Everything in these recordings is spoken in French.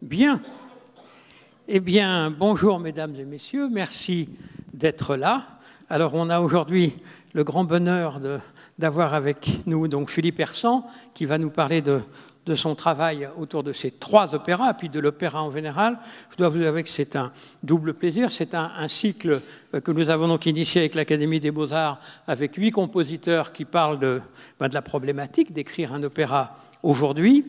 Bien. Eh bien, bonjour mesdames et messieurs, merci d'être là. Alors, on a aujourd'hui le grand bonheur d'avoir avec nous donc Philippe Hersant, qui va nous parler de son travail autour de ces 3 opéras, puis de l'opéra en général. Je dois vous avouer que c'est un double plaisir. C'est un cycle que nous avons donc initié avec l'Académie des Beaux-Arts, avec 8 compositeurs qui parlent de la problématique d'écrire un opéra aujourd'hui.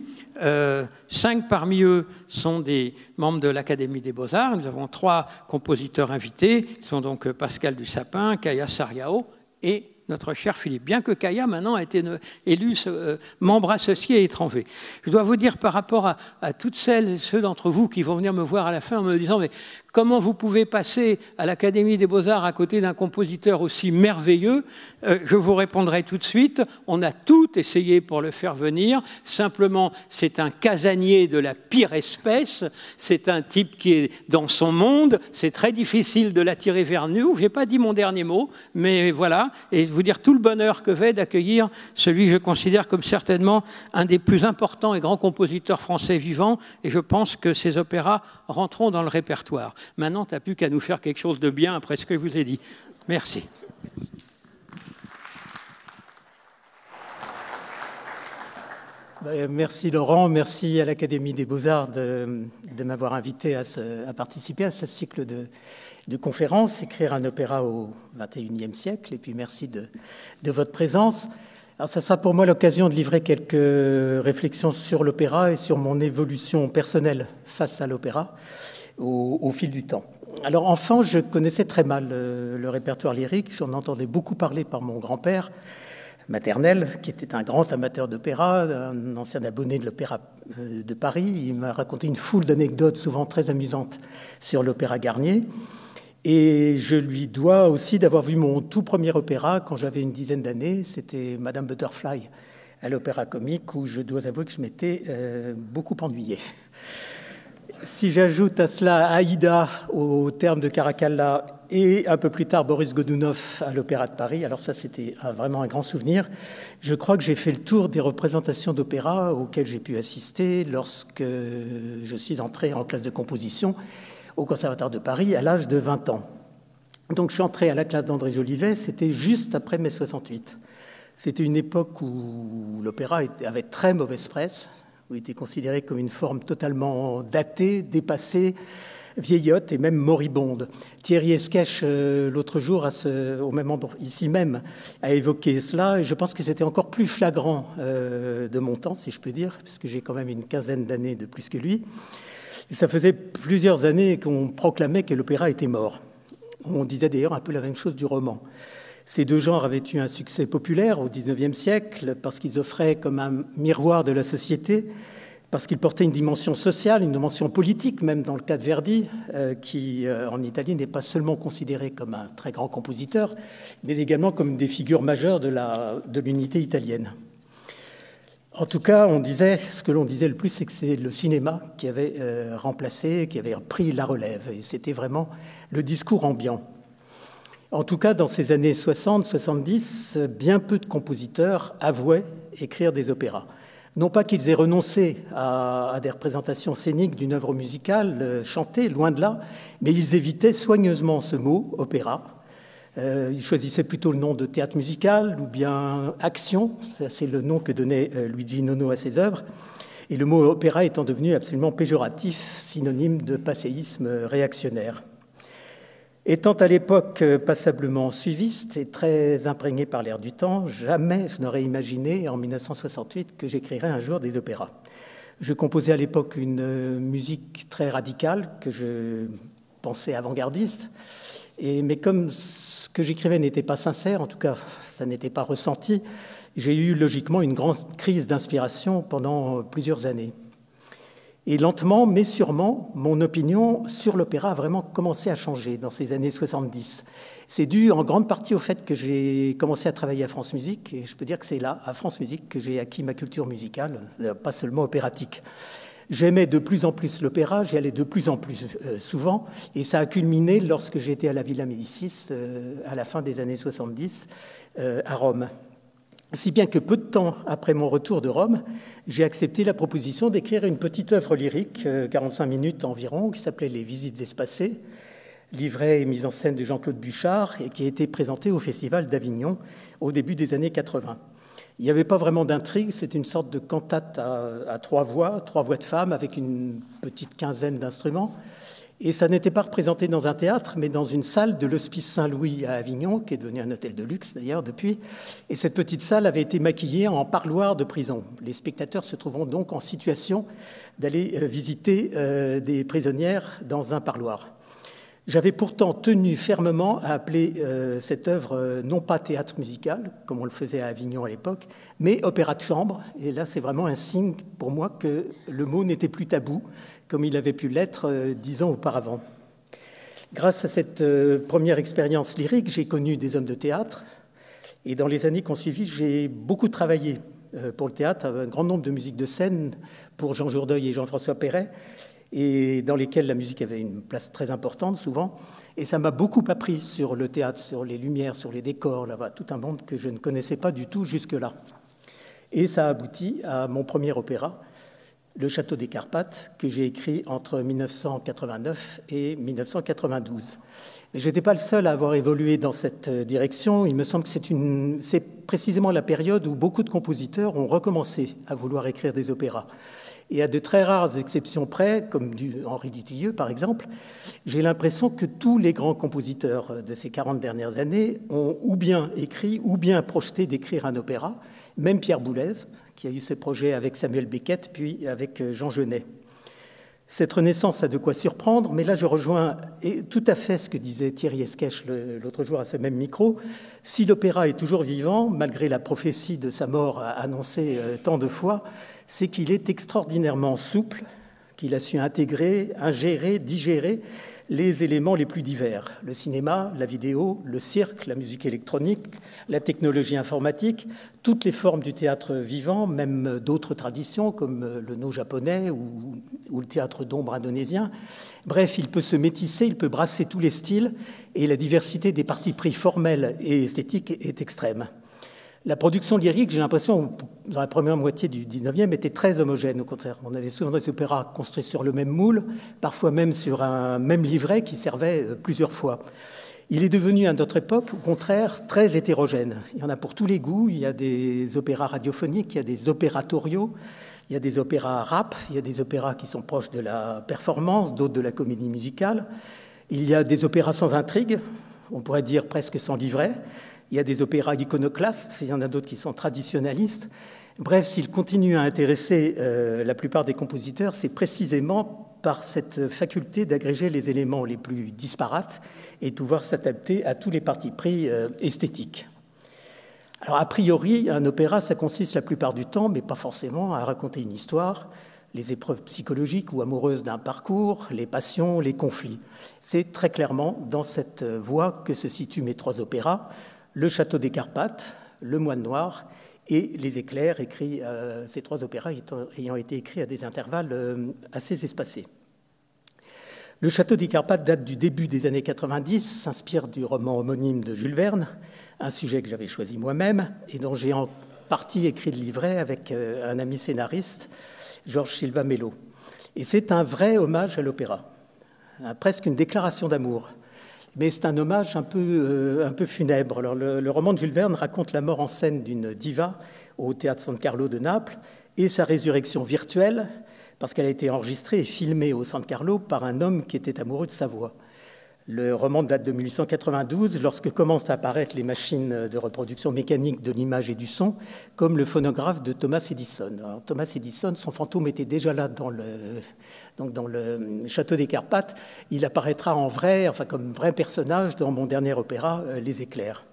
5 parmi eux sont des membres de l'Académie des Beaux-Arts. Nous avons 3 compositeurs invités, qui sont donc Pascal Dussapin, Kaya Sariao et notre cher Philippe, bien que Kaya maintenant a été élu membre associé étranger. Je dois vous dire par rapport à toutes celles et ceux d'entre vous qui vont venir me voir à la fin en me disant « mais comment vous pouvez passer à l'Académie des Beaux-Arts à côté d'un compositeur aussi merveilleux ?» Je vous répondrai tout de suite, on a tout essayé pour le faire venir, simplement c'est un casanier de la pire espèce, c'est un type qui est dans son monde, c'est très difficile de l'attirer vers nous, je n'ai pas dit mon dernier mot, mais voilà, et vous dire tout le bonheur que j'ai d'accueillir celui que je considère comme certainement un des plus importants et grands compositeurs français vivants, et je pense que ces opéras rentreront dans le répertoire. Maintenant, tu n'as plus qu'à nous faire quelque chose de bien après ce que je vous ai dit. Merci. Merci Laurent, merci à l'Académie des Beaux-Arts de m'avoir invité à participer à ce cycle de conférences, écrire un opéra au XXIe siècle, et puis merci de votre présence. Alors ça sera pour moi l'occasion de livrer quelques réflexions sur l'opéra et sur mon évolution personnelle face à l'opéra au fil du temps. Alors enfant, je connaissais très mal le répertoire lyrique, j'en entendais beaucoup parler par mon grand-père maternel, qui était un grand amateur d'opéra, un ancien abonné de l'Opéra de Paris. Il m'a raconté une foule d'anecdotes, souvent très amusantes, sur l'Opéra Garnier. Et je lui dois aussi d'avoir vu mon tout premier opéra quand j'avais une dizaine d'années. C'était Madame Butterfly à l'Opéra Comique, où je dois avouer que je m'étais beaucoup ennuyé. Si j'ajoute à cela Aïda au terme de Caracalla et un peu plus tard Boris Godunov à l'Opéra de Paris, alors ça c'était vraiment un grand souvenir. Je crois que j'ai fait le tour des représentations d'opéra auxquelles j'ai pu assister lorsque je suis entré en classe de composition au Conservatoire de Paris à l'âge de 20 ans. Donc je suis entré à la classe d'André Jolivet, c'était juste après mai 68. C'était une époque où l'opéra avait très mauvaise presse, où il était considéré comme une forme totalement datée, dépassée, vieillotte et même moribonde. Thierry Esquèche, l'autre jour, au même endroit, ici même, a évoqué cela, et je pense que c'était encore plus flagrant de mon temps, si je peux dire, puisque j'ai quand même une quinzaine d'années de plus que lui. Et ça faisait plusieurs années qu'on proclamait que l'opéra était mort. On disait d'ailleurs un peu la même chose du roman. Ces 2 genres avaient eu un succès populaire au XIXe siècle parce qu'ils offraient comme un miroir de la société, parce qu'ils portaient une dimension sociale, une dimension politique, même dans le cas de Verdi, qui en Italie n'est pas seulement considéré comme un très grand compositeur, mais également comme des figures majeures de l'unité italienne. En tout cas, ce que l'on disait le plus, c'est que c'est le cinéma qui avait remplacé, qui avait pris la relève, et c'était vraiment le discours ambiant. En tout cas, dans ces années 60-70, bien peu de compositeurs avouaient écrire des opéras. Non pas qu'ils aient renoncé à des représentations scéniques d'une œuvre musicale chantée, loin de là, mais ils évitaient soigneusement ce mot, opéra. Ils choisissaient plutôt le nom de théâtre musical ou bien action, c'est le nom que donnait Luigi Nono à ses œuvres, et le mot opéra étant devenu absolument péjoratif, synonyme de passéisme réactionnaire. Étant à l'époque passablement suiviste et très imprégné par l'air du temps, jamais je n'aurais imaginé en 1968 que j'écrirais un jour des opéras. Je composais à l'époque une musique très radicale que je pensais avant-gardiste, mais comme ce que j'écrivais n'était pas sincère, en tout cas ça n'était pas ressenti, j'ai eu logiquement une grande crise d'inspiration pendant plusieurs années. Et lentement, mais sûrement, mon opinion sur l'opéra a vraiment commencé à changer dans ces années 70. C'est dû en grande partie au fait que j'ai commencé à travailler à France Musique, et je peux dire que c'est là, à France Musique, que j'ai acquis ma culture musicale, pas seulement opératique. J'aimais de plus en plus l'opéra, j'y allais de plus en plus souvent, et ça a culminé lorsque j'étais à la Villa Médicis à la fin des années 70, à Rome. si bien que peu de temps après mon retour de Rome, j'ai accepté la proposition d'écrire une petite œuvre lyrique, 45 minutes environ, qui s'appelait « Les visites espacées », livret et mise en scène de Jean-Claude Buchard, et qui a été présentée au Festival d'Avignon au début des années 80. Il n'y avait pas vraiment d'intrigue, c'est une sorte de cantate à trois voix de femmes avec une petite quinzaine d'instruments. Et ça n'était pas représenté dans un théâtre, mais dans une salle de l'Hospice Saint-Louis à Avignon, qui est devenu un hôtel de luxe d'ailleurs depuis. Et cette petite salle avait été maquillée en parloir de prison. Les spectateurs se trouvant donc en situation d'aller visiter des prisonnières dans un parloir. J'avais pourtant tenu fermement à appeler cette œuvre non pas théâtre musical, comme on le faisait à Avignon à l'époque, mais opéra de chambre. Et là, c'est vraiment un signe pour moi que le mot n'était plus tabou, comme il avait pu l'être 10 ans auparavant. Grâce à cette première expérience lyrique, j'ai connu des hommes de théâtre. Et dans les années qui ont suivi, j'ai beaucoup travaillé pour le théâtre, un grand nombre de musiques de scène pour Jean Jourdeuil et Jean-François Perret, et dans lesquelles la musique avait une place très importante souvent. Et ça m'a beaucoup appris sur le théâtre, sur les lumières, sur les décors, là-bas, tout un monde que je ne connaissais pas du tout jusque-là. Et ça a abouti à mon premier opéra, Le Château des Carpates, que j'ai écrit entre 1989 et 1992. Mais je n'étais pas le seul à avoir évolué dans cette direction. Il me semble que c'est précisément la période où beaucoup de compositeurs ont recommencé à vouloir écrire des opéras. Et à de très rares exceptions près, comme Henri Dutilleux par exemple, j'ai l'impression que tous les grands compositeurs de ces 40 dernières années ont ou bien écrit ou bien projeté d'écrire un opéra, même Pierre Boulez, qui a eu ce projet avec Samuel Beckett, puis avec Jean Genet. Cette renaissance a de quoi surprendre, mais là je rejoins tout à fait ce que disait Thierry Esquèche l'autre jour à ce même micro. Si l'opéra est toujours vivant, malgré la prophétie de sa mort annoncée tant de fois, c'est qu'il est extraordinairement souple, qu'il a su intégrer, ingérer, digérer les éléments les plus divers. Le cinéma, la vidéo, le cirque, la musique électronique, la technologie informatique, toutes les formes du théâtre vivant, même d'autres traditions comme le no japonais ou le théâtre d'ombre indonésien. Bref, il peut se métisser, il peut brasser tous les styles et la diversité des partis pris formels et esthétiques est extrême. La production lyrique, j'ai l'impression, dans la première moitié du 19e, était très homogène, au contraire. On avait souvent des opéras construits sur le même moule, parfois même sur un même livret qui servait plusieurs fois. Il est devenu, à notre époque, au contraire, très hétérogène. Il y en a pour tous les goûts. Il y a des opéras radiophoniques, il y a des opératoriaux, il y a des opéras rap, il y a des opéras qui sont proches de la performance, d'autres de la comédie musicale. Il y a des opéras sans intrigue, on pourrait dire presque sans livret. Il y a des opéras iconoclastes, il y en a d'autres qui sont traditionnalistes. Bref, s'il continue à intéresser la plupart des compositeurs, c'est précisément par cette faculté d'agréger les éléments les plus disparates et de pouvoir s'adapter à tous les partis pris esthétiques. Alors, a priori, un opéra, ça consiste la plupart du temps, mais pas forcément, à raconter une histoire, les épreuves psychologiques ou amoureuses d'un parcours, les passions, les conflits. C'est très clairement dans cette voie que se situent mes trois opéras, Le Château des Carpates, Le Moine Noir et Les Éclairs, ces trois opéras ayant été écrits à des intervalles assez espacés. Le Château des Carpates date du début des années 90, s'inspire du roman homonyme de Jules Verne, un sujet que j'avais choisi moi-même et dont j'ai en partie écrit le livret avec un ami scénariste, Georges Silva Mello. Et c'est un vrai hommage à l'opéra, presque une déclaration d'amour. Mais c'est un hommage un peu funèbre. Alors, le roman de Jules Verne raconte la mort en scène d'une diva au théâtre San Carlo de Naples et sa résurrection virtuelle, parce qu'elle a été enregistrée et filmée au San Carlo par un homme qui était amoureux de sa voix. Le roman date de 1892, lorsque commencent à apparaître les machines de reproduction mécanique de l'image et du son, comme le phonographe de Thomas Edison. Alors, Thomas Edison, son fantôme était déjà là dans le Château des Carpates. Il apparaîtra en vrai, comme vrai personnage dans mon dernier opéra, Les Éclairs.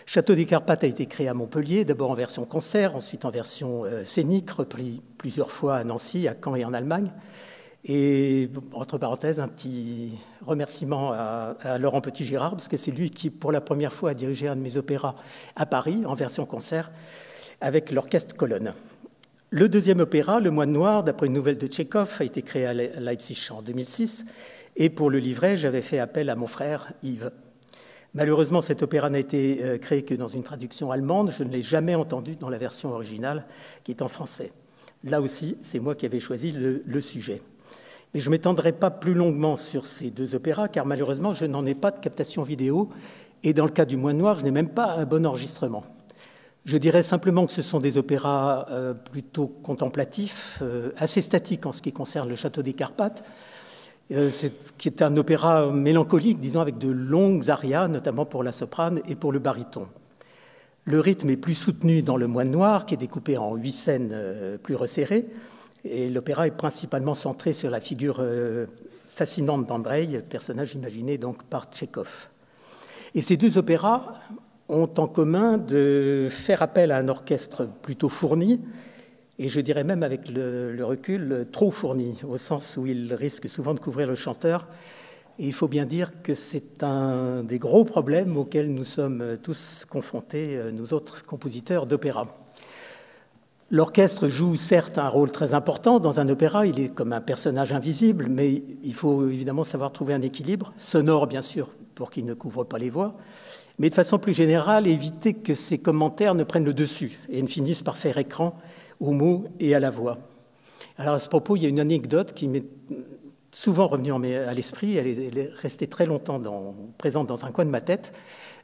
Château des Carpates a été créé à Montpellier, d'abord en version concert, ensuite en version scénique, repris plusieurs fois à Nancy, à Caen et en Allemagne. Et, entre parenthèses, un petit remerciement à Laurent Petit-Girard, parce que c'est lui qui, pour la première fois, a dirigé un de mes opéras à Paris, en version concert, avec l'orchestre Colonne. Le deuxième opéra, Le Moine Noir, d'après une nouvelle de Tchekhov, a été créé à Leipzig en 2006. Et pour le livret, j'avais fait appel à mon frère Yves. Malheureusement, cet opéra n'a été créé que dans une traduction allemande. Je ne l'ai jamais entendu dans la version originale, qui est en français. Là aussi, c'est moi qui avais choisi le sujet. Mais je ne m'étendrai pas plus longuement sur ces deux opéras, car malheureusement, je n'en ai pas de captation vidéo. Et dans le cas du Moine Noir, je n'ai même pas un bon enregistrement. Je dirais simplement que ce sont des opéras plutôt contemplatifs, assez statiques en ce qui concerne le Château des Carpates, qui est un opéra mélancolique, disons, avec de longues arias, notamment pour la soprane et pour le baryton. Le rythme est plus soutenu dans le Moine Noir, qui est découpé en 8 scènes plus resserrées, et l'opéra est principalement centré sur la figure fascinante d'Andreï, personnage imaginé donc par Tchekhov. Et ces deux opéras ont en commun de faire appel à un orchestre plutôt fourni, et je dirais même avec le recul, trop fourni, au sens où il risque souvent de couvrir le chanteur. Et il faut bien dire que c'est un des gros problèmes auxquels nous sommes tous confrontés, nous autres compositeurs d'opéra. L'orchestre joue certes un rôle très important dans un opéra, il est comme un personnage invisible, mais il faut évidemment savoir trouver un équilibre, sonore bien sûr, pour qu'il ne couvre pas les voix, mais de façon plus générale, éviter que ces commentaires ne prennent le dessus et ne finissent par faire écran aux mots et à la voix. Alors à ce propos, il y a une anecdote qui m'est souvent revenue à l'esprit, elle est restée très longtemps présente dans un coin de ma tête.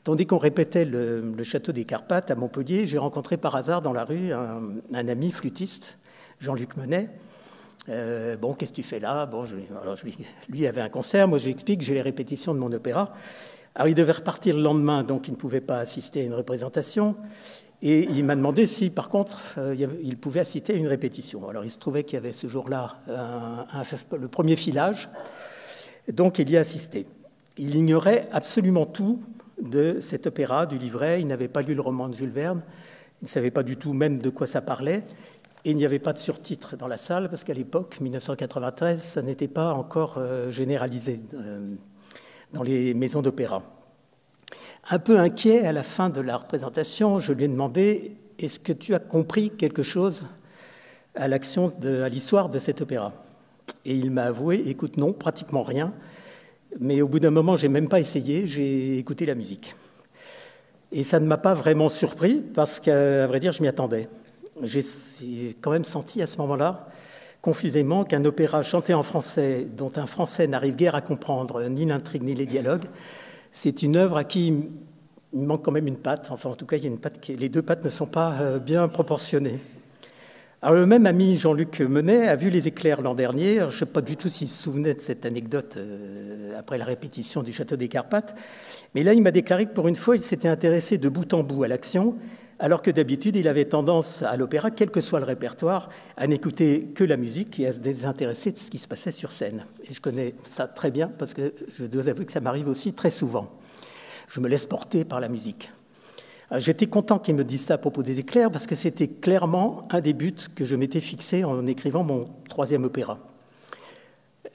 Tandis qu'on répétait le Château des Carpates à Montpellier, j'ai rencontré par hasard dans la rue un ami flûtiste, Jean-Luc Menet. Bon, qu'est-ce que tu fais là? Bon, lui avait un concert, moi j'explique, j'ai les répétitions de mon opéra. Alors il devait repartir le lendemain, donc il ne pouvait pas assister à une représentation. Et il m'a demandé si, par contre, il pouvait assister à une répétition. Alors il se trouvait qu'il y avait ce jour-là le premier filage, donc il y a assisté. Il ignorait absolument tout de cet opéra, du livret. Il n'avait pas lu le roman de Jules Verne. Il ne savait pas du tout même de quoi ça parlait. Et il n'y avait pas de surtitres dans la salle, parce qu'à l'époque, 1993, ça n'était pas encore généralisé dans les maisons d'opéra. Un peu inquiet, à la fin de la représentation, je lui ai demandé « Est-ce que tu as compris quelque chose à l'histoire de cet opéra ?» Et il m'a avoué « Écoute, non, pratiquement rien. » Mais au bout d'un moment, je n'ai même pas essayé, j'ai écouté la musique. Et ça ne m'a pas vraiment surpris, parce qu'à vrai dire, je m'y attendais. J'ai quand même senti à ce moment-là, confusément, qu'un opéra chanté en français, dont un Français n'arrive guère à comprendre ni l'intrigue ni les dialogues, c'est une œuvre à qui il manque quand même une patte. Enfin, en tout cas, il y a une patte les deux pattes ne sont pas bien proportionnées. Alors, le même ami Jean-Luc Menet a vu Les Éclairs l'an dernier. Alors, je ne sais pas du tout s'il se souvenait de cette anecdote après la répétition du Château des Carpates. Mais là, il m'a déclaré que pour une fois, il s'était intéressé de bout en bout à l'action, alors que d'habitude, il avait tendance à l'opéra, quel que soit le répertoire, à n'écouter que la musique et à se désintéresser de ce qui se passait sur scène. Et je connais ça très bien parce que je dois avouer que ça m'arrive aussi très souvent. Je me laisse porter par la musique. J'étais content qu'il me dise ça à propos des Éclairs parce que c'était clairement un des buts que je m'étais fixé en écrivant mon 3e opéra,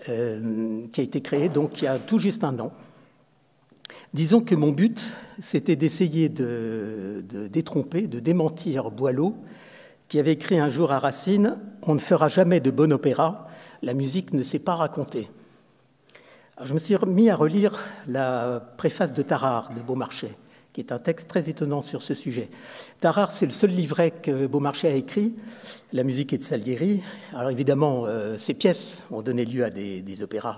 qui a été créé donc il y a tout juste un an. Disons que mon but, c'était d'essayer de détromper, de démentir Boileau, qui avait écrit un jour à Racine « On ne fera jamais de bon opéra, la musique ne sait pas raconter ». Je me suis mis à relire la préface de Tarare de Beaumarchais, qui est un texte très étonnant sur ce sujet. Tarare, c'est le seul livret que Beaumarchais a écrit. La musique est de Salieri. Alors évidemment, ces pièces ont donné lieu à des opéras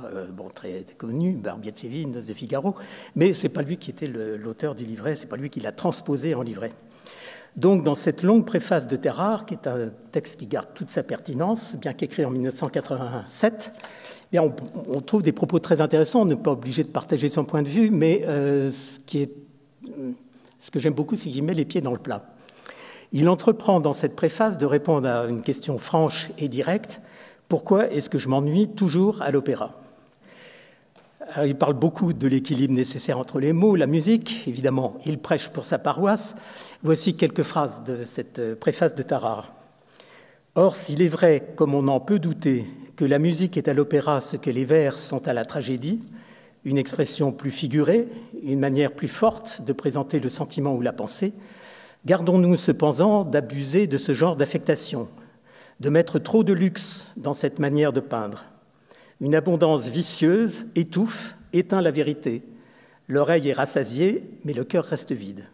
très connus, Barbier de Séville, Noces de Figaro, mais ce n'est pas lui qui était l'auteur du livret, ce n'est pas lui qui l'a transposé en livret. Donc dans cette longue préface de Tarare, qui est un texte qui garde toute sa pertinence, bien qu'écrit en 1987, bien, on trouve des propos très intéressants. On n'est pas obligé de partager son point de vue, mais ce que j'aime beaucoup, c'est qu'il met les pieds dans le plat. Il entreprend dans cette préface de répondre à une question franche et directe. Pourquoi est-ce que je m'ennuie toujours à l'opéra ? Alors, il parle beaucoup de l'équilibre nécessaire entre les mots, la musique. Évidemment, il prêche pour sa paroisse. Voici quelques phrases de cette préface de Tarare. « Or, s'il est vrai, comme on en peut douter, que la musique est à l'opéra ce que les vers sont à la tragédie, une expression plus figurée, une manière plus forte de présenter le sentiment ou la pensée, gardons-nous cependant d'abuser de ce genre d'affectation, de mettre trop de luxe dans cette manière de peindre. Une abondance vicieuse étouffe, éteint la vérité. L'oreille est rassasiée, mais le cœur reste vide.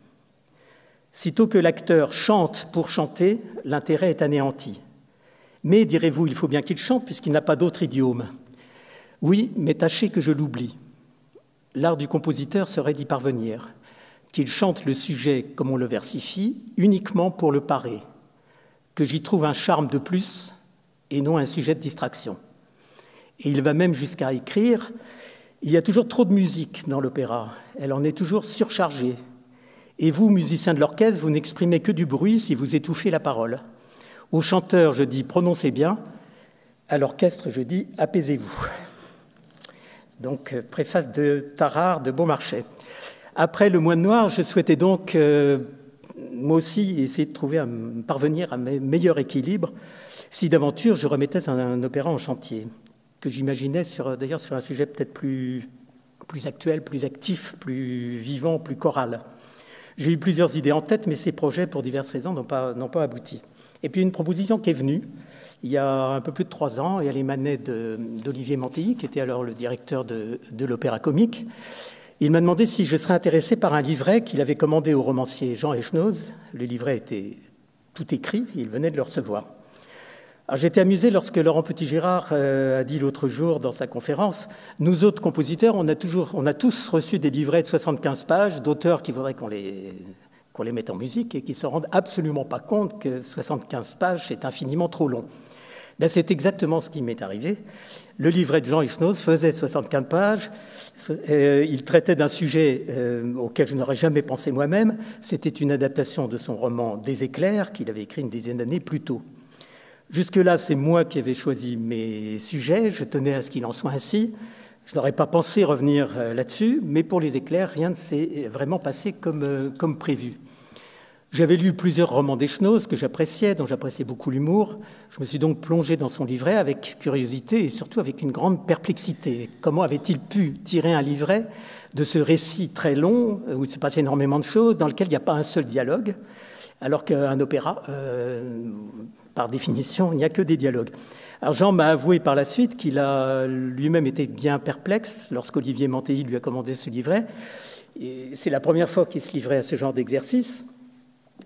Sitôt que l'acteur chante pour chanter, l'intérêt est anéanti. Mais, direz-vous, il faut bien qu'il chante puisqu'il n'a pas d'autre idiome. Oui, mais tâchez que je l'oublie. L'art du compositeur serait d'y parvenir, qu'il chante le sujet comme on le versifie, uniquement pour le parer, que j'y trouve un charme de plus et non un sujet de distraction. Et il va même jusqu'à écrire « Il y a toujours trop de musique dans l'opéra, elle en est toujours surchargée. Et vous, musiciens de l'orchestre, vous n'exprimez que du bruit si vous étouffez la parole. Au chanteur, je dis « prononcez bien », à l'orchestre, je dis « apaisez-vous ». Donc, préface de Tarare de Beaumarchais. Après le Moine Noir, je souhaitais donc, moi aussi, essayer de parvenir à un meilleur équilibre, si d'aventure je remettais un opéra en chantier, que j'imaginais d'ailleurs sur un sujet peut-être plus actuel, plus actif, plus vivant, plus choral. J'ai eu plusieurs idées en tête, mais ces projets, pour diverses raisons, n'ont pas abouti. Et puis une proposition qui est venue, il y a un peu plus de 3 ans, et elle émanait d'Olivier Mantilly, qui était alors le directeur de l'Opéra Comique. Il m'a demandé si je serais intéressé par un livret qu'il avait commandé au romancier Jean Echnoz. Le livret était tout écrit, il venait de le recevoir. J'étais amusé lorsque Laurent Petit-Gérard a dit l'autre jour dans sa conférence « Nous autres compositeurs, on a tous reçu des livrets de 75 pages d'auteurs qui voudraient qu'on les mette en musique et qui ne se rendent absolument pas compte que 75 pages, c'est infiniment trop long. » C'est exactement ce qui m'est arrivé. Le livret de Jean Echnoz faisait 75 pages. Il traitait d'un sujet auquel je n'aurais jamais pensé moi-même. C'était une adaptation de son roman « Des éclairs » qu'il avait écrit une dizaine d'années plus tôt. Jusque-là, c'est moi qui avais choisi mes sujets. Je tenais à ce qu'il en soit ainsi. Je n'aurais pas pensé revenir là-dessus, mais pour les éclairs, rien ne s'est vraiment passé comme prévu. J'avais lu plusieurs romans d'Echnoz que j'appréciais, dont j'appréciais beaucoup l'humour. Je me suis donc plongé dans son livret avec curiosité et surtout avec une grande perplexité. Comment avait-il pu tirer un livret de ce récit très long, où il se passe énormément de choses, dans lequel il n'y a pas un seul dialogue, alors qu'un opéra, par définition, il n'y a que des dialogues. Alors Jean m'a avoué par la suite qu'il a lui-même été bien perplexe lorsqu'Olivier Mantilly lui a commandé ce livret. C'est la première fois qu'il se livrait à ce genre d'exercice.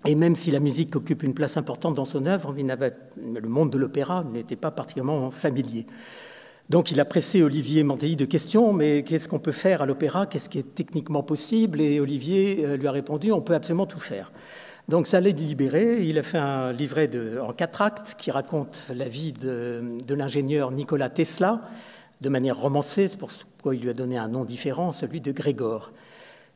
Et même si la musique occupe une place importante dans son œuvre, le monde de l'opéra n'était pas particulièrement familier. Donc il a pressé Olivier Mantilly de questions, mais qu'est-ce qu'on peut faire à l'opéra? Qu'est-ce qui est techniquement possible? Et Olivier lui a répondu, on peut absolument tout faire. Donc ça l'a libéré. Il a fait un livret en 4 actes qui raconte la vie de l'ingénieur Nikola Tesla, de manière romancée, c'est pourquoi il lui a donné un nom différent, celui de Grégor.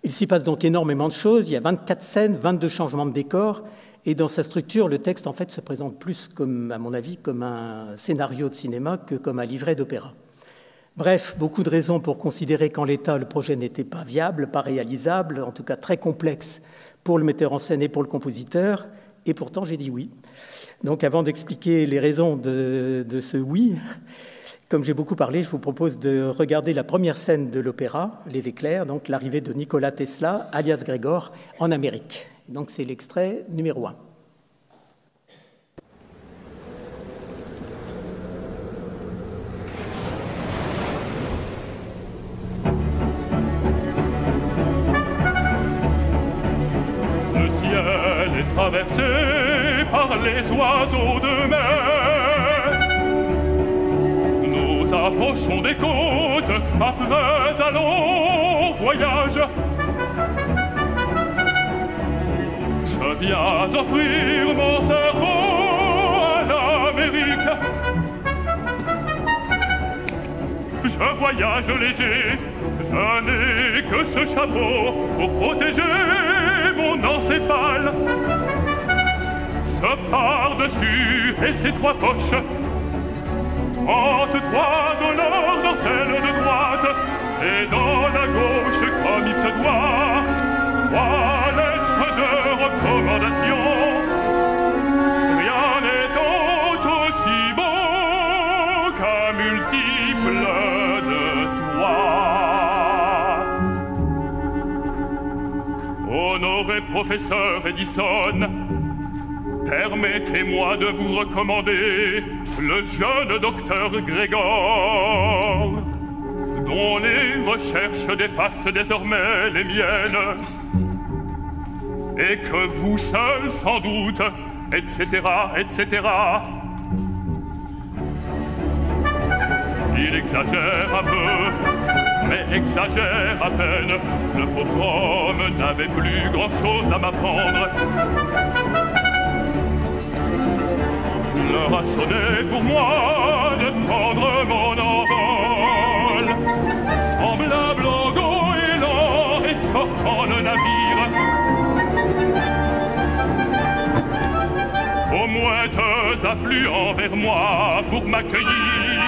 Il s'y passe donc énormément de choses, il y a 24 scènes, 22 changements de décor, et dans sa structure, le texte en fait se présente plus comme, à mon avis, comme un scénario de cinéma que comme un livret d'opéra. Bref, beaucoup de raisons pour considérer qu'en l'état, le projet n'était pas viable, pas réalisable, en tout cas très complexe pour le metteur en scène et pour le compositeur, et pourtant j'ai dit oui. Donc avant d'expliquer les raisons de ce oui, comme j'ai beaucoup parlé, je vous propose de regarder la première scène de l'opéra, Les éclairs, donc l'arrivée de Nikola Tesla, alias Grégor, en Amérique. Donc c'est l'extrait numéro 1. Le ciel est traversé par les oiseaux de mer. Nous approchons des côtes après un long voyage. Je viens offrir mon cerveau à l'Amérique. Je voyage léger, je n'ai que ce chapeau pour protéger mon encéphale. Ce par-dessus et ses 3 poches, 33 $ dans celle de droite, et dans la gauche, comme il se doit, 3 lettres de recommandation. Rien n'est donc aussi beau qu'un multiple de toi. Honoré professeur Edison, permettez-moi de vous recommander le jeune docteur Grégor, dont les recherches dépassent désormais les miennes, et que vous seul, sans doute, etc., etc. Il exagère un peu, mais exagère à peine. Le pauvre homme n'avait plus grand-chose à m'apprendre. L'heure a sonné pour moi de prendre mon envol, semblable au goéland exhortant le navire. Aux mouettes affluant vers moi pour m'accueillir.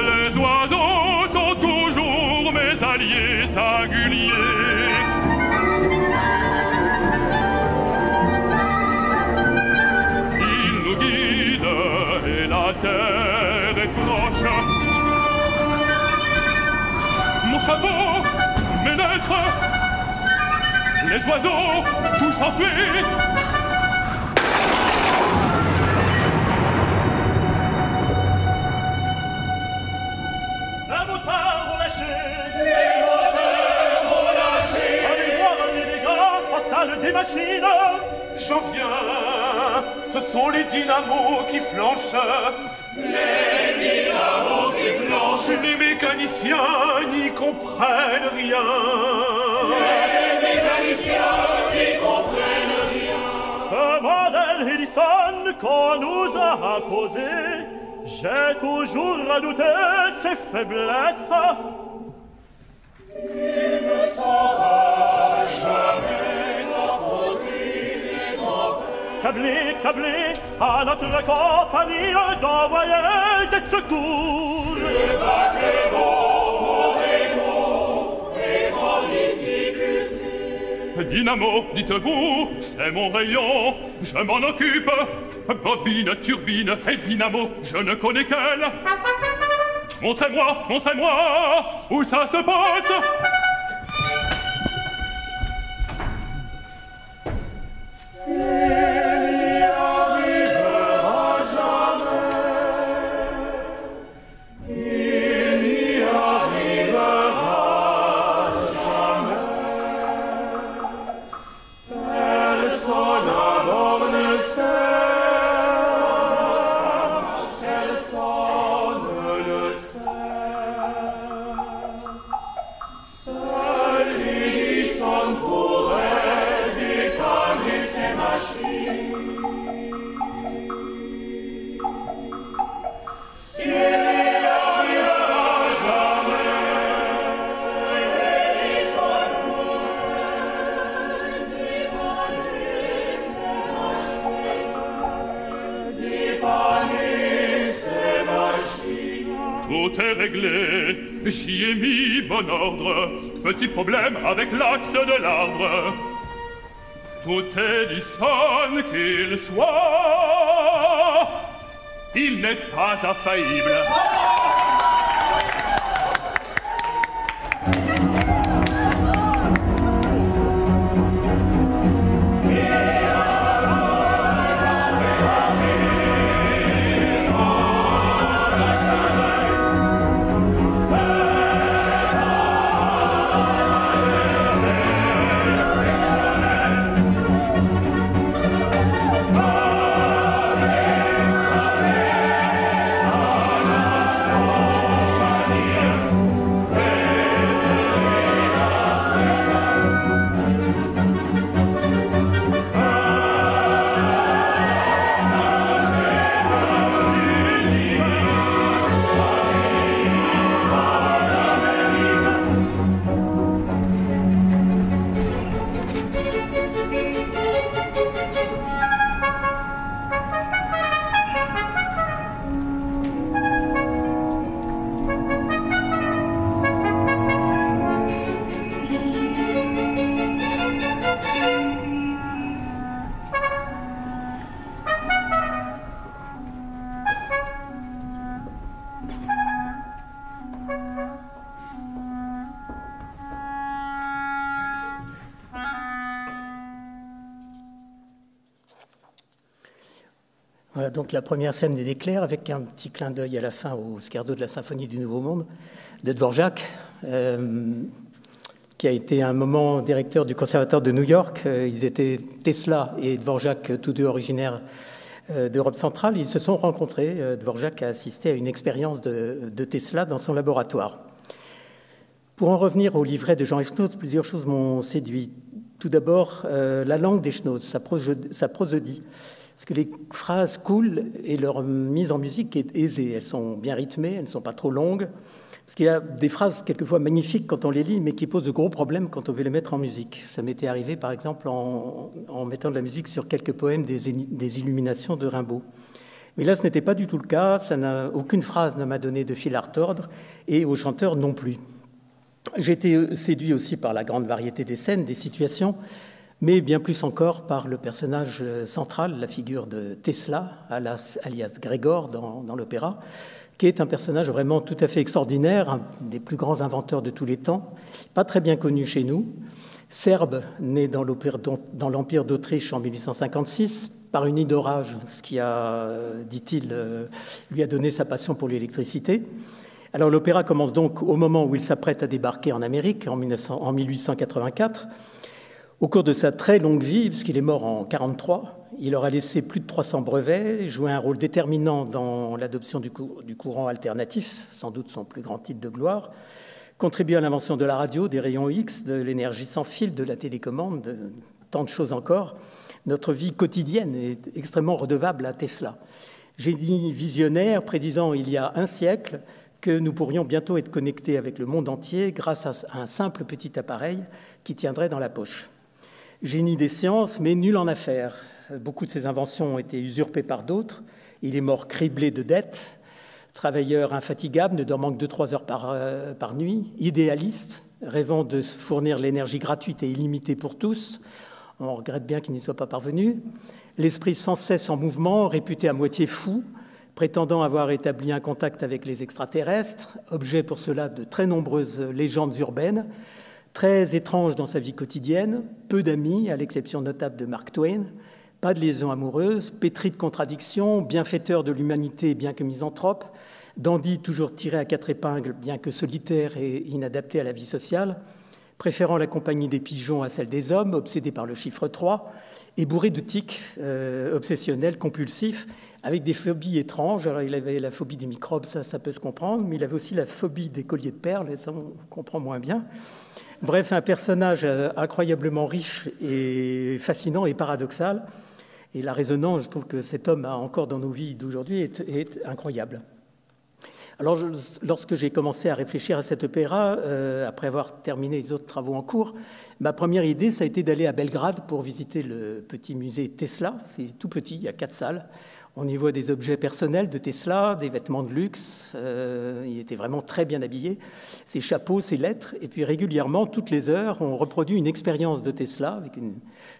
Les oiseaux sont toujours mes alliés singuliers. Ils nous guident et la terre est proche. Mon chapeau, mes lettres, les oiseaux, tous enfuis. Des machines, j'en viens, ce sont les dynamos qui flanchent. Les dynamos qui flanchent. Les mécaniciens n'y comprennent rien. Les mécaniciens n'y comprennent rien. Ce modèle Edison qu'on nous a imposé, j'ai toujours redouté ses faiblesses. Il ne saura jamais câblé à notre compagnie d'envoyer des secours. Le bateau est en difficulté. Dynamo, dites-vous, c'est mon rayon, je m'en occupe. Bobine, turbine et dynamo, je ne connais qu'elle. Montrez-moi, où ça se passe. J'y ai mis bon ordre, petit problème avec l'axe de l'arbre. Tout Edison qu'il soit, il n'est pas infaillible. Voilà donc la première scène des Éclairs, avec un petit clin d'œil à la fin au scherzo de la Symphonie du Nouveau Monde de Dvorak, qui a été un moment directeur du Conservatoire de New York. Ils étaient Tesla et Dvorak, tous deux originaires d'Europe centrale. Ils se sont rencontrés. Dvorak a assisté à une expérience de Tesla dans son laboratoire. Pour en revenir au livret de Jean Echnoz, plusieurs choses m'ont séduit. Tout d'abord, la langue d'Echnoz, sa prosodie. Parce que les phrases coulent et leur mise en musique est aisée. Elles sont bien rythmées, elles ne sont pas trop longues. Parce qu'il y a des phrases quelquefois magnifiques quand on les lit, mais qui posent de gros problèmes quand on veut les mettre en musique. Ça m'était arrivé, par exemple, en mettant de la musique sur quelques poèmes des Illuminations de Rimbaud. Mais là, ce n'était pas du tout le cas. Aucune phrase ne m'a donné de fil à retordre, et au chanteur non plus. J'ai été séduit aussi par la grande variété des scènes, des situations, mais bien plus encore par le personnage central, la figure de Tesla, alias Grégor dans l'opéra, qui est un personnage vraiment tout à fait extraordinaire, un des plus grands inventeurs de tous les temps, pas très bien connu chez nous, serbe, né dans l'Empire d'Autriche en 1856, par une nuit d'orage, ce qui a, dit-il, lui a donné sa passion pour l'électricité. Alors l'opéra commence donc au moment où il s'apprête à débarquer en Amérique, en 1884. Au cours de sa très longue vie, puisqu'il est mort en 1943, il aura laissé plus de 300 brevets, joué un rôle déterminant dans l'adoption du courant alternatif, sans doute son plus grand titre de gloire, contribué à l'invention de la radio, des rayons X, de l'énergie sans fil, de la télécommande, de tant de choses encore. Notre vie quotidienne est extrêmement redevable à Tesla. Génie visionnaire, prédisant il y a un siècle que nous pourrions bientôt être connectés avec le monde entier grâce à un simple petit appareil qui tiendrait dans la poche. Génie des sciences, mais nul en affaires. Beaucoup de ses inventions ont été usurpées par d'autres. Il est mort criblé de dettes, travailleur infatigable, ne dormant que 2-3 heures par nuit, idéaliste, rêvant de fournir l'énergie gratuite et illimitée pour tous. On regrette bien qu'il n'y soit pas parvenu. L'esprit sans cesse en mouvement, réputé à moitié fou, prétendant avoir établi un contact avec les extraterrestres, objet pour cela de très nombreuses légendes urbaines, très étrange dans sa vie quotidienne, peu d'amis, à l'exception notable de Mark Twain, pas de liaison amoureuse, pétri de contradictions, bienfaiteur de l'humanité bien que misanthrope, dandy toujours tiré à 4 épingles bien que solitaire et inadapté à la vie sociale, préférant la compagnie des pigeons à celle des hommes, obsédé par le chiffre 3, et bourré de tics obsessionnels, compulsifs, avec des phobies étranges. Alors il avait la phobie des microbes, ça peut se comprendre, mais il avait aussi la phobie des colliers de perles, et ça on comprend moins bien. Bref, un personnage incroyablement riche et fascinant et paradoxal. Et la résonance, je trouve que cet homme a encore dans nos vies d'aujourd'hui est incroyable. Alors, lorsque j'ai commencé à réfléchir à cet opéra, après avoir terminé les autres travaux en cours, ma première idée, ça a été d'aller à Belgrade pour visiter le petit musée Tesla. C'est tout petit, il y a 4 salles. On y voit des objets personnels de Tesla, des vêtements de luxe. Il était vraiment très bien habillé. Ses chapeaux, ses lettres. Et puis régulièrement, toutes les heures, on reproduit une expérience de Tesla.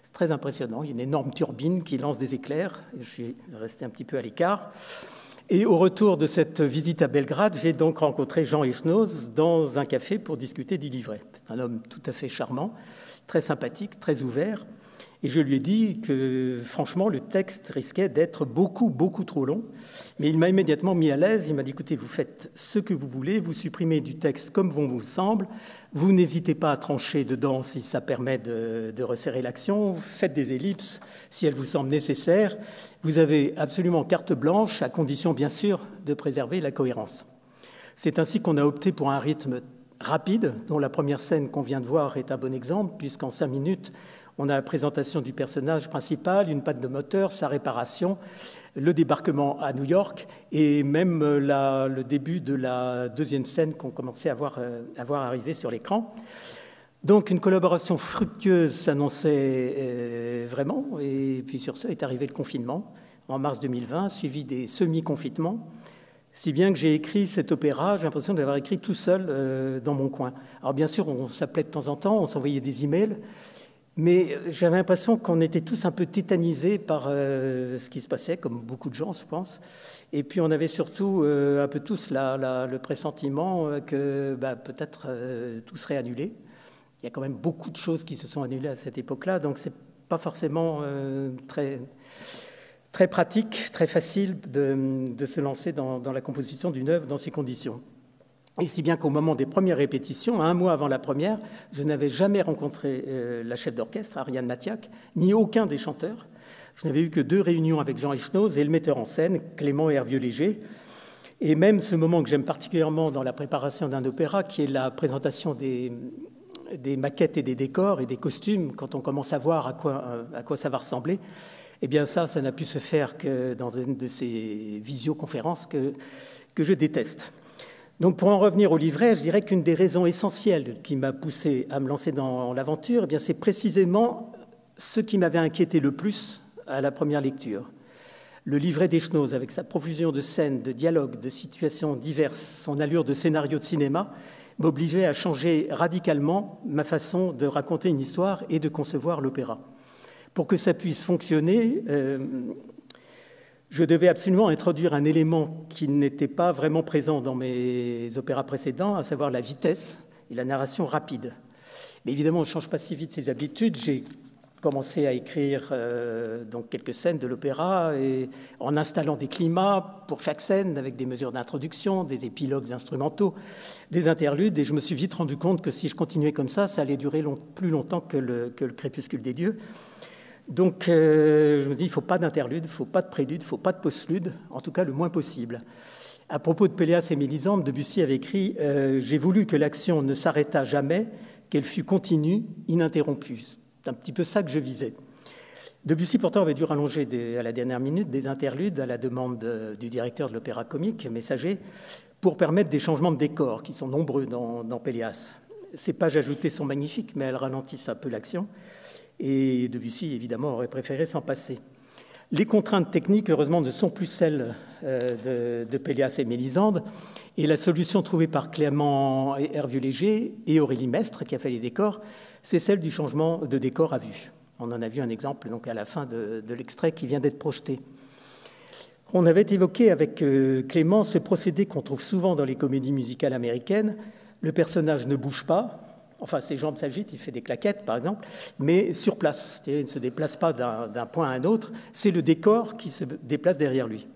C'est très impressionnant. Il y a une énorme turbine qui lance des éclairs. Je suis resté un petit peu à l'écart. Et au retour de cette visite à Belgrade, j'ai donc rencontré Jean Echnoz dans un café pour discuter du livret. C'est un homme tout à fait charmant, très sympathique, très ouvert. Et je lui ai dit que, franchement, le texte risquait d'être beaucoup, beaucoup trop long. Mais il m'a immédiatement mis à l'aise. Il m'a dit, écoutez, vous faites ce que vous voulez, vous supprimez du texte comme bon vous semble, vous n'hésitez pas à trancher dedans si ça permet de resserrer l'action, vous faites des ellipses si elles vous semblent nécessaires. Vous avez absolument carte blanche, à condition, bien sûr, de préserver la cohérence. C'est ainsi qu'on a opté pour un rythme rapide, dont la première scène qu'on vient de voir est un bon exemple, puisqu'en 5 minutes, on a la présentation du personnage principal, une panne de moteur, sa réparation, le débarquement à New York et même le début de la deuxième scène qu'on commençait à voir arriver sur l'écran. Donc une collaboration fructueuse s'annonçait vraiment. Et puis sur ça est arrivé le confinement en mars 2020, suivi des semi-confinements. Si bien que j'ai écrit cet opéra, j'ai l'impression de l'avoir écrit tout seul dans mon coin. Alors bien sûr, on s'appelait de temps en temps, on s'envoyait des emails. Mais j'avais l'impression qu'on était tous un peu tétanisés par ce qui se passait, comme beaucoup de gens, je pense. Et puis on avait surtout un peu tous le pressentiment que peut-être tout serait annulé. Il y a quand même beaucoup de choses qui se sont annulées à cette époque-là, donc c'est pas forcément très très pratique, très facile de se lancer dans la composition d'une œuvre dans ces conditions. Et si bien qu'au moment des premières répétitions, 1 mois avant la première, je n'avais jamais rencontré la chef d'orchestre, Ariane Mathiac, ni aucun des chanteurs. Je n'avais eu que 2 réunions avec Jean Echnoz et le metteur en scène, Clément Hervieux-Léger. Et même ce moment que j'aime particulièrement dans la préparation d'un opéra, qui est la présentation des maquettes et des décors et des costumes, quand on commence à voir à quoi ça va ressembler, eh bien ça n'a pu se faire que dans une de ces visioconférences que je déteste. Donc pour en revenir au livret, je dirais qu'une des raisons essentielles qui m'a poussé à me lancer dans l'aventure, eh bien c'est précisément ce qui m'avait inquiété le plus à la première lecture. Le livret d'Echnoz, avec sa profusion de scènes, de dialogues, de situations diverses, son allure de scénario de cinéma, m'obligeait à changer radicalement ma façon de raconter une histoire et de concevoir l'opéra. Pour que ça puisse fonctionner, je devais absolument introduire un élément qui n'était pas vraiment présent dans mes opéras précédents, à savoir la vitesse et la narration rapide. Mais évidemment, on ne change pas si vite ses habitudes. J'ai commencé à écrire donc quelques scènes de l'opéra et en installant des climats pour chaque scène avec des mesures d'introduction, des épilogues instrumentaux, des interludes. Et je me suis vite rendu compte que si je continuais comme ça allait durer plus longtemps que le crépuscule des dieux. Donc je me dis, il ne faut pas d'interlude, il ne faut pas de prélude, il ne faut pas de postlude, en tout cas le moins possible. À propos de Péléas et Mélisande, Debussy avait écrit « J'ai voulu que l'action ne s'arrêtât jamais, qu'elle fût continue, ininterrompue ». C'est un petit peu ça que je visais. Debussy, pourtant, avait dû rallonger à la dernière minute des interludes à la demande du directeur de l'Opéra Comique, Messager, pour permettre des changements de décor qui sont nombreux dans Péléas. Ces pages ajoutées sont magnifiques, mais elles ralentissent un peu l'action. Et Debussy, évidemment, aurait préféré s'en passer. Les contraintes techniques, heureusement, ne sont plus celles de Péléas et Mélisande. Et la solution trouvée par Clément Hervieux-Léger et Aurélie Mestre, qui a fait les décors, c'est celle du changement de décor à vue. On en a vu un exemple donc, à la fin de l'extrait qui vient d'être projeté. On avait évoqué avec Clément ce procédé qu'on trouve souvent dans les comédies musicales américaines. Le personnage ne bouge pas. Enfin, ses jambes s'agitent, il fait des claquettes, par exemple, mais sur place. Il ne se déplace pas d'un point à un autre. C'est le décor qui se déplace derrière lui.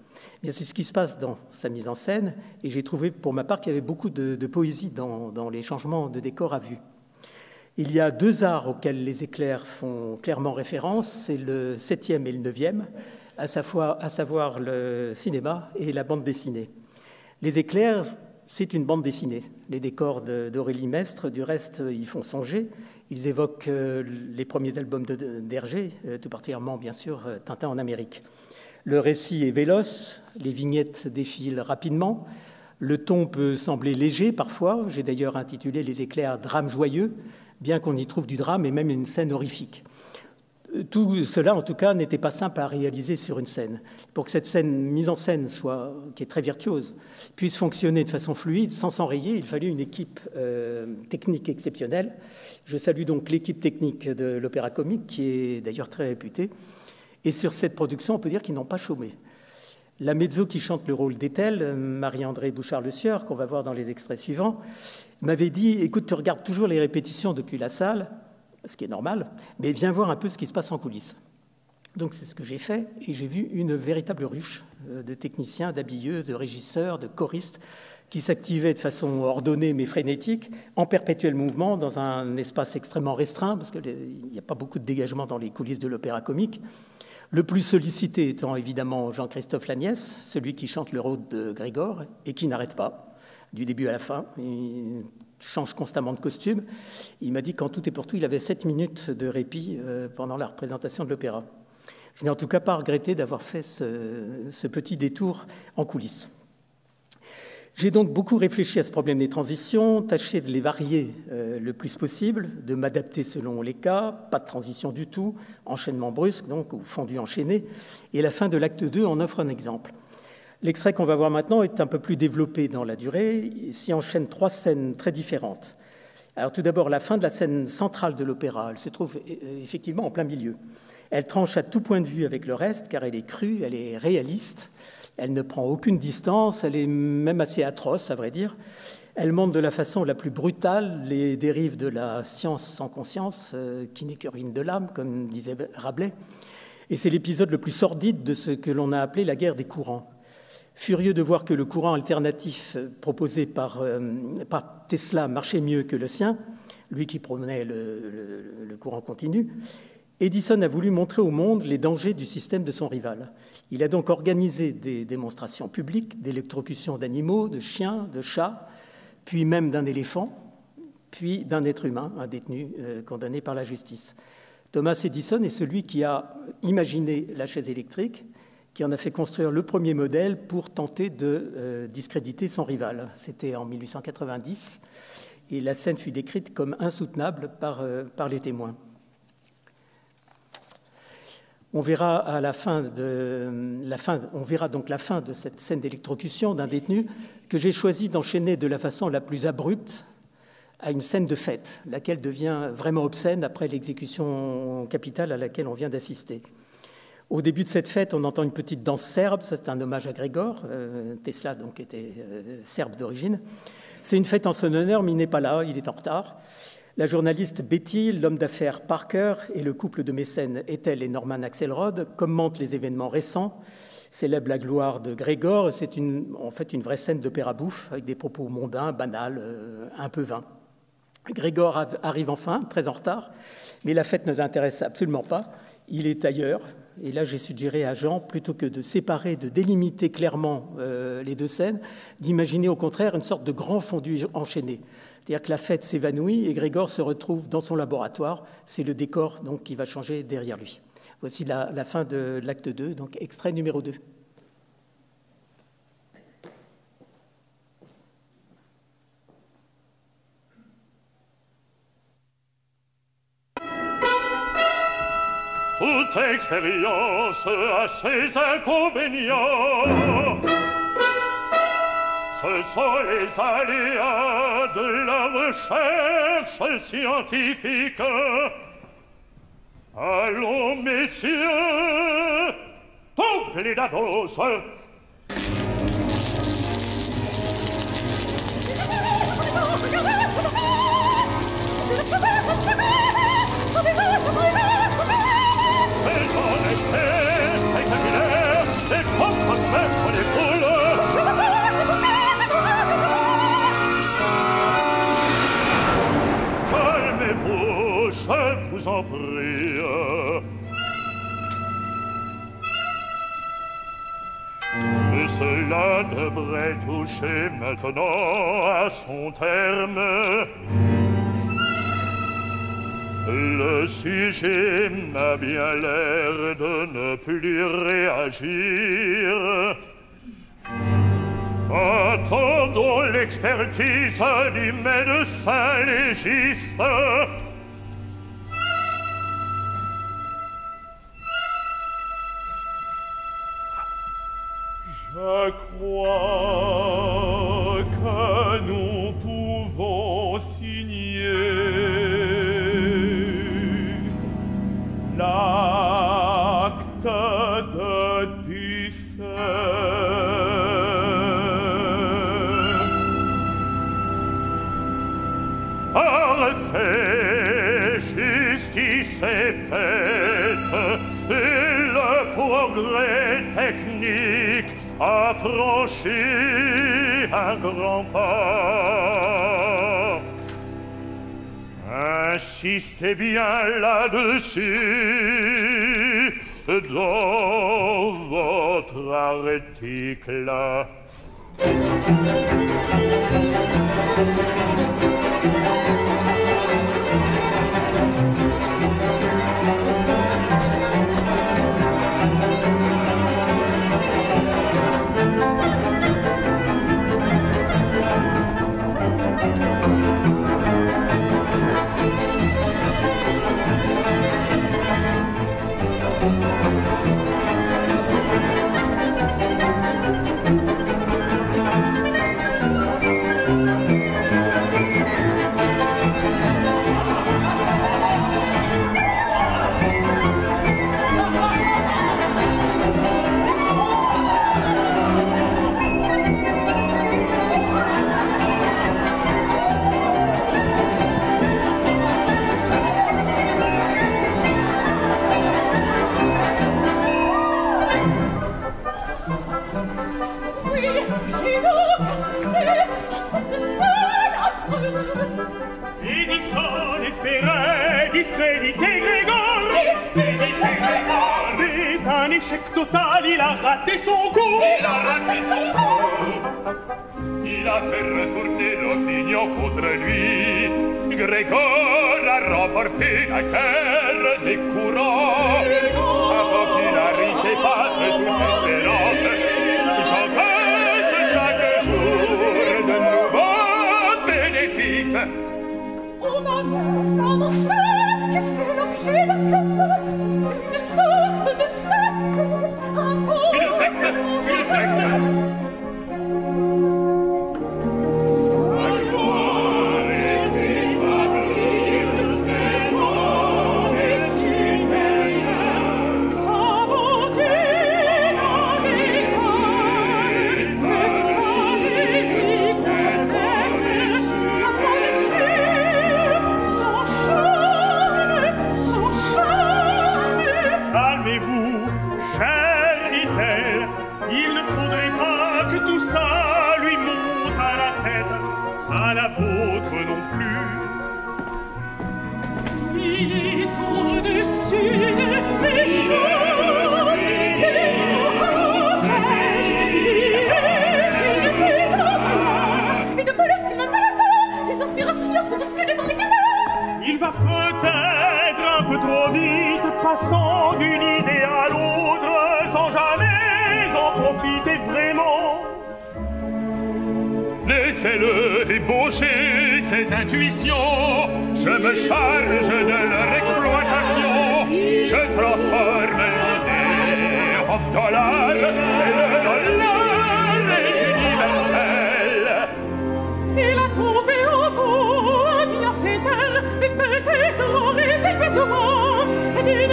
Bien, c'est ce qui se passe dans sa mise en scène. Et j'ai trouvé, pour ma part, qu'il y avait beaucoup de poésie dans les changements de décor à vue. Il y a 2 arts auxquels les éclairs font clairement référence. C'est le 7e et le 9e, à savoir le cinéma et la bande dessinée. Les éclairs... C'est une bande dessinée. Les décors d'Aurélie Mestre, du reste, ils font songer. Ils évoquent les premiers albums d'Hergé, tout particulièrement, bien sûr, Tintin en Amérique. Le récit est véloce, les vignettes défilent rapidement. Le ton peut sembler léger parfois. J'ai d'ailleurs intitulé les éclairs « Drame joyeux », bien qu'on y trouve du drame et même une scène horrifique. Tout cela, en tout cas, n'était pas simple à réaliser sur une scène. Pour que cette mise en scène, qui est très virtuose, puisse fonctionner de façon fluide, sans s'enrayer, il fallait une équipe technique exceptionnelle. Je salue donc l'équipe technique de l'Opéra Comique, qui est d'ailleurs très réputée. Et sur cette production, on peut dire qu'ils n'ont pas chômé. La mezzo qui chante le rôle d'Ethel, Marie-Andrée Bouchard-Le Sieur, qu'on va voir dans les extraits suivants, m'avait dit « Écoute, tu regardes toujours les répétitions depuis la salle, ce qui est normal, mais viens voir un peu ce qui se passe en coulisses. » Donc c'est ce que j'ai fait, et j'ai vu une véritable ruche de techniciens, d'habilleuses, de régisseurs, de choristes, qui s'activaient de façon ordonnée mais frénétique, en perpétuel mouvement, dans un espace extrêmement restreint, parce qu'il n'y a pas beaucoup de dégagement dans les coulisses de l'Opéra Comique. Le plus sollicité étant évidemment Jean-Christophe Lagnès, celui qui chante le rôle de Grégor, et qui n'arrête pas, du début à la fin. Il change constamment de costume. Il m'a dit qu'en tout et pour tout, il avait 7 minutes de répit pendant la représentation de l'opéra. Je n'ai en tout cas pas regretté d'avoir fait ce petit détour en coulisses. J'ai donc beaucoup réfléchi à ce problème des transitions, tâché de les varier le plus possible, de m'adapter selon les cas, pas de transition du tout, enchaînement brusque donc, ou fondu enchaîné, et la fin de l'acte 2 en offre un exemple. L'extrait qu'on va voir maintenant est un peu plus développé dans la durée, et s'y enchaînent 3 scènes très différentes. Alors tout d'abord, la fin de la scène centrale de l'opéra, elle se trouve effectivement en plein milieu. Elle tranche à tout point de vue avec le reste, car elle est crue, elle est réaliste, elle ne prend aucune distance, elle est même assez atroce, à vrai dire. Elle montre de la façon la plus brutale les dérives de la science sans conscience, qui n'est que ruine de l'âme, comme disait Rabelais. Et c'est l'épisode le plus sordide de ce que l'on a appelé la guerre des courants. Furieux de voir que le courant alternatif proposé par Tesla marchait mieux que le sien, lui qui prônait le courant continu, Edison a voulu montrer au monde les dangers du système de son rival. Il a donc organisé des démonstrations publiques d'électrocution d'animaux, de chiens, de chats, puis même d'un éléphant, puis d'un être humain, un détenu condamné par la justice. Thomas Edison est celui qui a imaginé la chaise électrique, qui en a fait construire le premier modèle pour tenter de discréditer son rival. C'était en 1890, et la scène fut décrite comme insoutenable par les témoins. On verra donc la fin de cette scène d'électrocution d'un détenu que j'ai choisi d'enchaîner de la façon la plus abrupte à une scène de fête, laquelle devient vraiment obscène après l'exécution capitale à laquelle on vient d'assister. Au début de cette fête, on entend une petite danse serbe, c'est un hommage à Grégor, Tesla donc était serbe d'origine. C'est une fête en son honneur, mais il n'est pas là, il est en retard. La journaliste Betty, l'homme d'affaires Parker et le couple de mécènes Ethel et Norman Axelrod commentent les événements récents, célèbrent la gloire de Grégor. C'est en fait une vraie scène d'opéra bouffe avec des propos mondains, banals, un peu vains. Grégor arrive enfin, très en retard, mais la fête ne l'intéresse absolument pas. Il est ailleurs. Et là, j'ai suggéré à Jean, plutôt que de séparer, de délimiter clairement les deux scènes, d'imaginer au contraire une sorte de grand fondu enchaîné. C'est-à-dire que la fête s'évanouit et Grégor se retrouve dans son laboratoire. C'est le décor donc, qui va changer derrière lui. Voici la fin de l'acte 2, donc extrait numéro 2. Toute expérience a ses inconvénients. Ce sont les aléas de la recherche scientifique. Allons, messieurs, toutes les Davos. Calmez-vous, je vous en prie. Et cela devrait toucher maintenant à son terme. Le sujet m'a bien l'air de ne plus réagir. Attendons l'expertise du médecin légiste. Je crois que nous pouvons signer l'acte de décès. Parfait, justice est faite, et le progrès technique a franchi un grand pas. Insistez bien là-dessus dans votre article. J'ai donc assisté à cette scène affreuse. Edison espérait discréditer Grégor. Discréditer Grégor. C'est un échec total, il a raté son coup. Il a raté son coup. Il a fait retourner l'opinion contre lui. Grégor a remporté la guerre des courants. Sa popularité passe toute espérance. J'encaisse chaque jour de nouveaux bénéfices. On a même annoncé qu'il fait l'objet d'un culte, une sorte de secte, un peu... Une secte, une secte. Passant d'une idée à l'autre sans jamais en profiter vraiment. Laissez-le débaucher ses intuitions. Je me charge de leur exploitation. Je transforme l'idée en dollar et le dollar est universel. Il a trouvé en vous un bienfaiteur, et peut-être aurait-il besoin d'une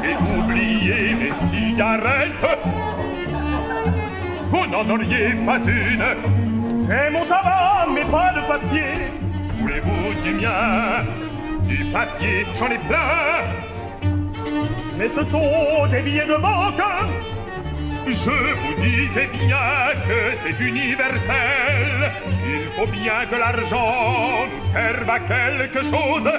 J'ai oublié mes cigarettes. Vous n'en auriez pas une. C'est mon tabac, mais pas de papier. Voulez-vous du mien? Du papier, j'en ai plein. Mais ce sont des billets de banque. Je vous disais bien que c'est universel. Il faut bien que l'argent nous serve à quelque chose.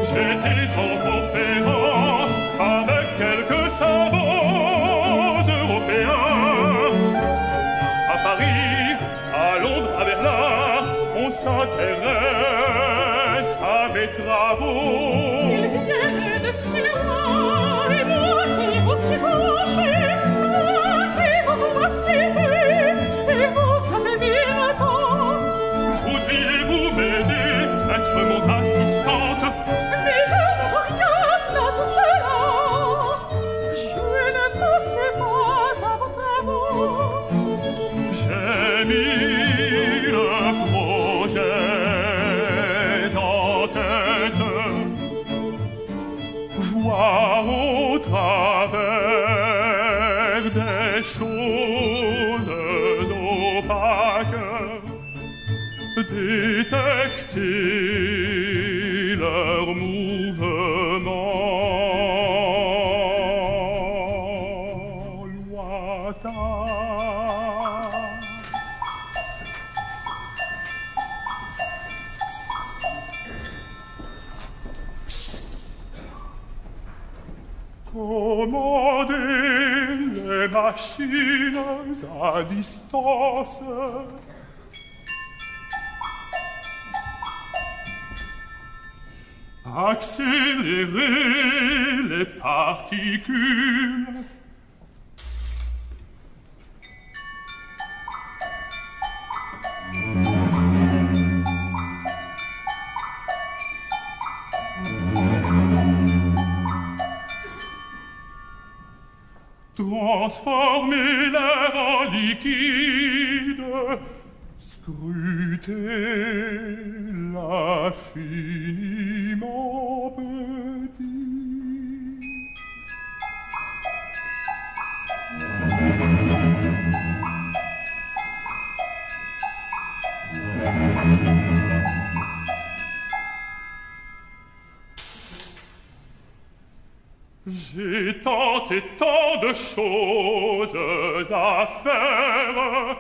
J'étais en conférence avec quelques savants européens. À Paris, à Londres, à Berlin, on s'intéresse à mes travaux. Il vient de Sueur, et moi qui vous suis penché, moi qui vous vois si peu, et vous admire tant. Voudriez-vous m'aider, être mon assistante? Mais je n'entends rien à tout cela. Je ne pensais pas à vos travaux. J'ai mis le projet en tête. Voir au travers des choses opaques, détecter leurs mouvements lointains. Commander les machines à distance. Accélérer les particules. Transformer l'air en liquide, scruter l'infiniment petit. J'ai tant et tant de choses à faire.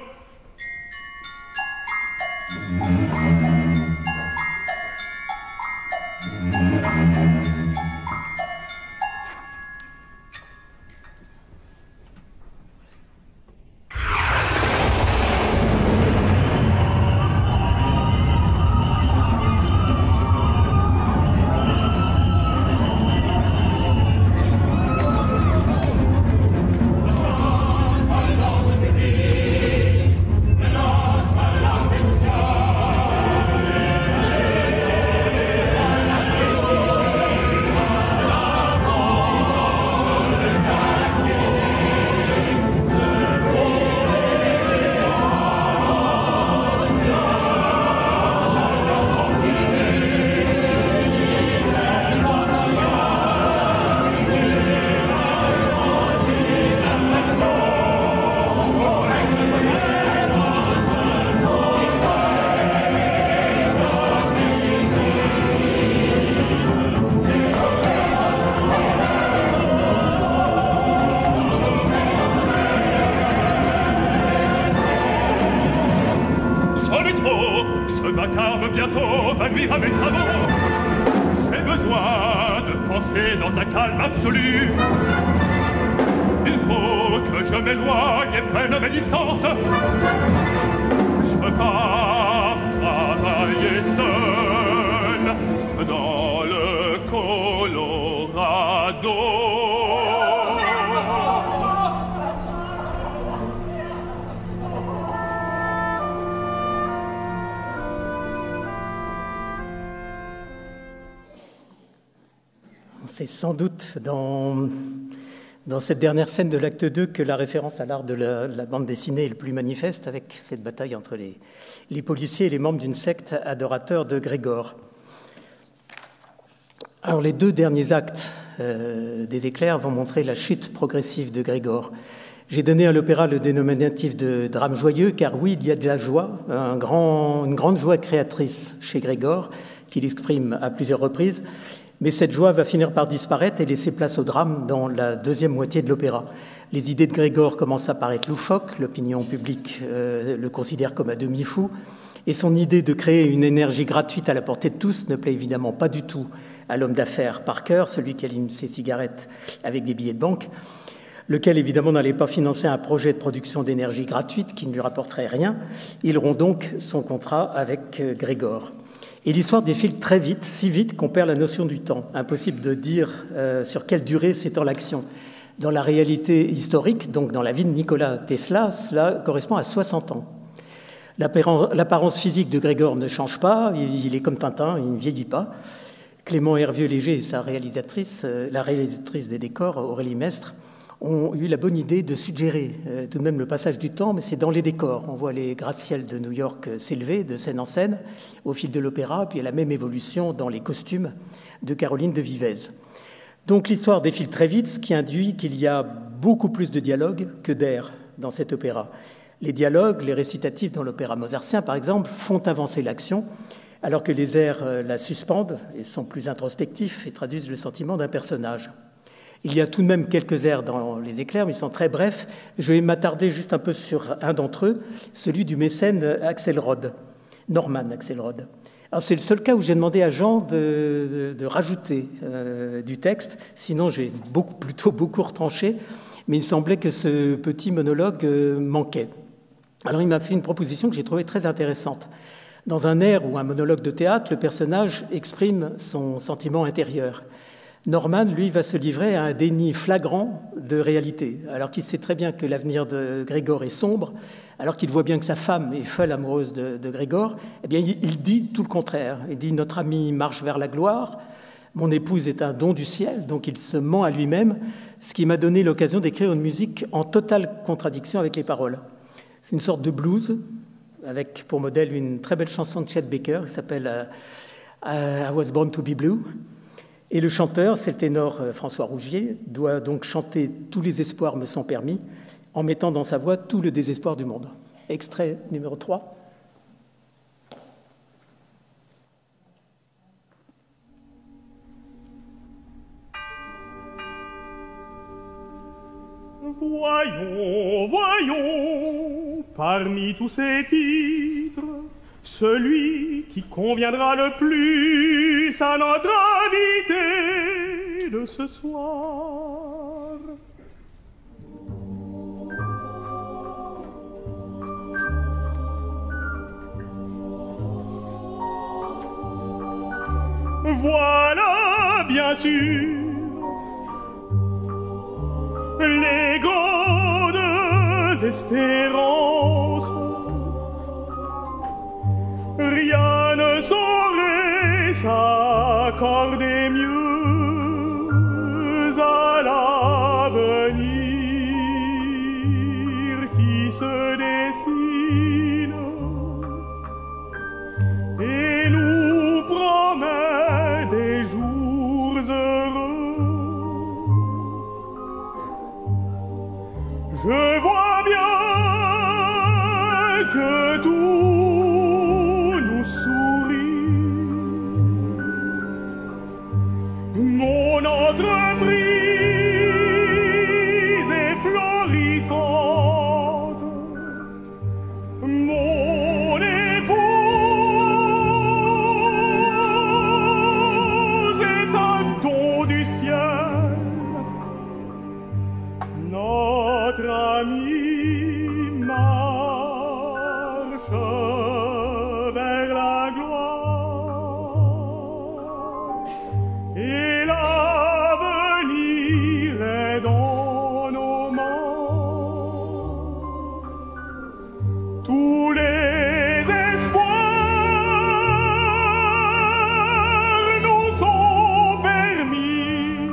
C'est sans doute dans cette dernière scène de l'acte 2 que la référence à l'art de la bande dessinée est le plus manifeste, avec cette bataille entre les policiers et les membres d'une secte adorateur de Grégor. Alors les deux derniers actes des éclairs vont montrer la chute progressive de Grégor. J'ai donné à l'opéra le dénominatif de drame joyeux, car oui, il y a de la joie, une grande joie créatrice chez Grégor, qu'il exprime à plusieurs reprises. Mais cette joie va finir par disparaître et laisser place au drame dans la deuxième moitié de l'opéra. Les idées de Grégor commencent à paraître loufoques, l'opinion publique le considère comme à demi fou, et son idée de créer une énergie gratuite à la portée de tous ne plaît évidemment pas du tout à l'homme d'affaires Parker, celui qui allume ses cigarettes avec des billets de banque, lequel évidemment n'allait pas financer un projet de production d'énergie gratuite qui ne lui rapporterait rien. Il rompt donc son contrat avec Grégor. Et l'histoire défile très vite, si vite qu'on perd la notion du temps. Impossible de dire sur quelle durée s'étend l'action. Dans la réalité historique, donc dans la vie de Nikola Tesla, cela correspond à 60 ans. L'apparence physique de Grégor ne change pas, il est comme Tintin, il ne vieillit pas. Clément Hervieux-Léger et sa réalisatrice, la réalisatrice des décors, Aurélie Mestre, ont eu la bonne idée de suggérer tout de même le passage du temps, mais c'est dans les décors. On voit les gratte-ciels de New York s'élever de scène en scène au fil de l'opéra, puis il y a la même évolution dans les costumes de Caroline de Vivez. Donc l'histoire défile très vite, ce qui induit qu'il y a beaucoup plus de dialogues que d'air dans cet opéra. Les dialogues, les récitatifs dans l'opéra mozartien, par exemple, font avancer l'action, alors que les airs la suspendent et sont plus introspectifs et traduisent le sentiment d'un personnage. Il y a tout de même quelques airs dans les éclairs, mais ils sont très brefs. Je vais m'attarder juste un peu sur un d'entre eux, celui du mécène Axelrod, Norman Axelrod. Alors c'est le seul cas où j'ai demandé à Jean de rajouter du texte, sinon j'ai plutôt beaucoup retranché, mais il semblait que ce petit monologue manquait. Alors il m'a fait une proposition que j'ai trouvée très intéressante. Dans un air ou un monologue de théâtre, le personnage exprime son sentiment intérieur. Norman, lui, va se livrer à un déni flagrant de réalité, alors qu'il sait très bien que l'avenir de Grégor est sombre, alors qu'il voit bien que sa femme est folle amoureuse de Grégor. Eh bien, il dit tout le contraire. Il dit « Notre ami marche vers la gloire, mon épouse est un don du ciel », donc il se ment à lui-même, ce qui m'a donné l'occasion d'écrire une musique en totale contradiction avec les paroles. C'est une sorte de blues, avec pour modèle une très belle chanson de Chet Baker qui s'appelle « I was born to be blue ». Et le chanteur, c'est le ténor François Rougier, doit donc chanter « Tous les espoirs me sont permis » en mettant dans sa voix tout le désespoir du monde. Extrait numéro 3. Voyons, voyons, parmi tous ces titres, celui qui conviendra le plus à notre invité de ce soir. Voilà, bien sûr, les grandes espérances. Rien ne saurait s'accorder mieux à l'avenir qui se dessine et nous promet des jours heureux. Je vois bien que tout nous sourit. Mon entreprise est florissante. Mon épouse est un don du ciel. Notre ami marche vers la gloire et l'avenir est dans nos mains. Tous les espoirs nous sont permis.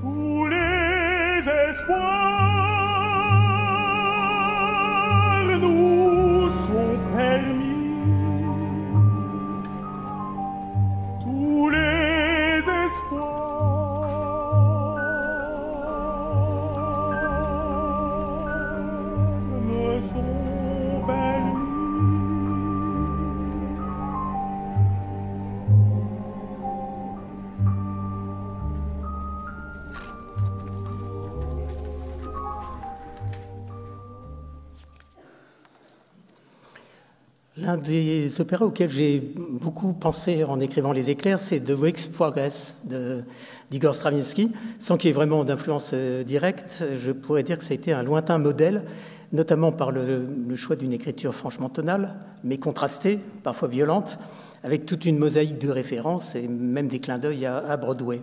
Tous les espoirs nous sont permis. Tous les espoirs me sont permis. L'un des opéras auxquels j'ai beaucoup pensé en écrivant Les Éclairs, c'est The Work's Progress d'Igor Stravinsky. Sans qu'il y ait vraiment d'influence directe, je pourrais dire que ça a été un lointain modèle, notamment par le choix d'une écriture franchement tonale, mais contrastée, parfois violente, avec toute une mosaïque de références et même des clins d'œil à Broadway.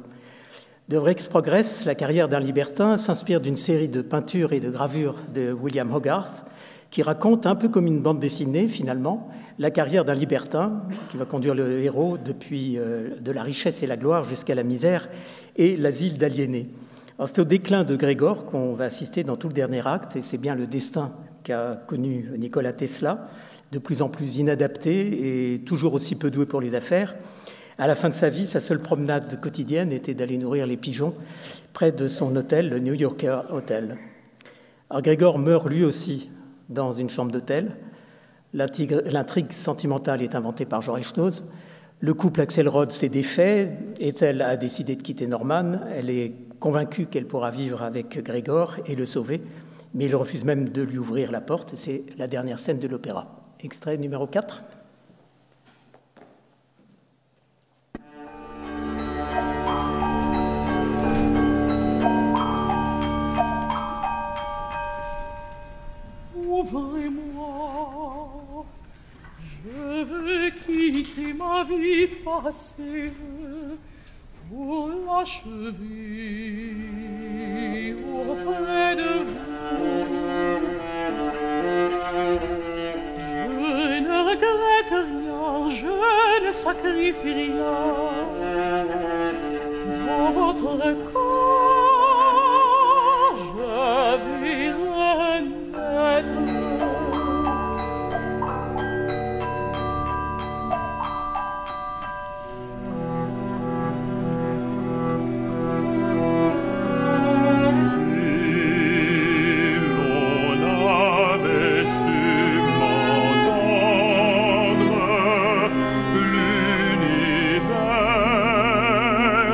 The Work's Progress, la carrière d'un libertin, s'inspire d'une série de peintures et de gravures de William Hogarth, qui raconte, un peu comme une bande dessinée finalement, la carrière d'un libertin qui va conduire le héros depuis de la richesse et la gloire jusqu'à la misère et l'asile d'aliénés. C'est au déclin de Grégor qu'on va assister dans tout le dernier acte, et c'est bien le destin qu'a connu Nikola Tesla, de plus en plus inadapté et toujours aussi peu doué pour les affaires. À la fin de sa vie, sa seule promenade quotidienne était d'aller nourrir les pigeons près de son hôtel, le New Yorker Hotel. Alors Grégor meurt lui aussi dans une chambre d'hôtel. L'intrigue sentimentale est inventée par George Snows. Le couple Axelrod s'est défait. Ethel a décidé de quitter Norman. Elle est convaincue qu'elle pourra vivre avec Grégor et le sauver, mais il refuse même de lui ouvrir la porte. C'est la dernière scène de l'opéra. Extrait numéro 4. Ouvrez-moi, je veux quitter ma vie passée pour l'achever auprès de vous. Je ne regrette rien, je ne sacrifie rien. Dans votre corps, je vais renaître.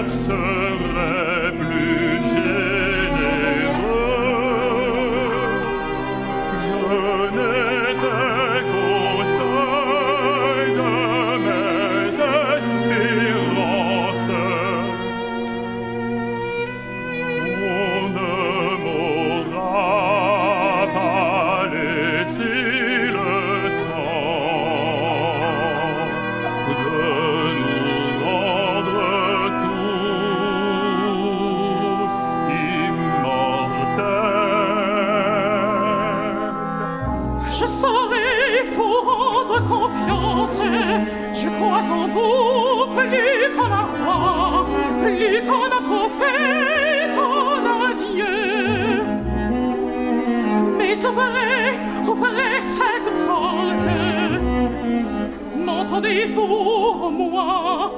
Serait je saurai vous rendre confiance. Je crois en vous plus qu'en un roi, plus qu'en un prophète, en un Dieu. Mais ouvrez cette porte. M'entendez-vous, moi?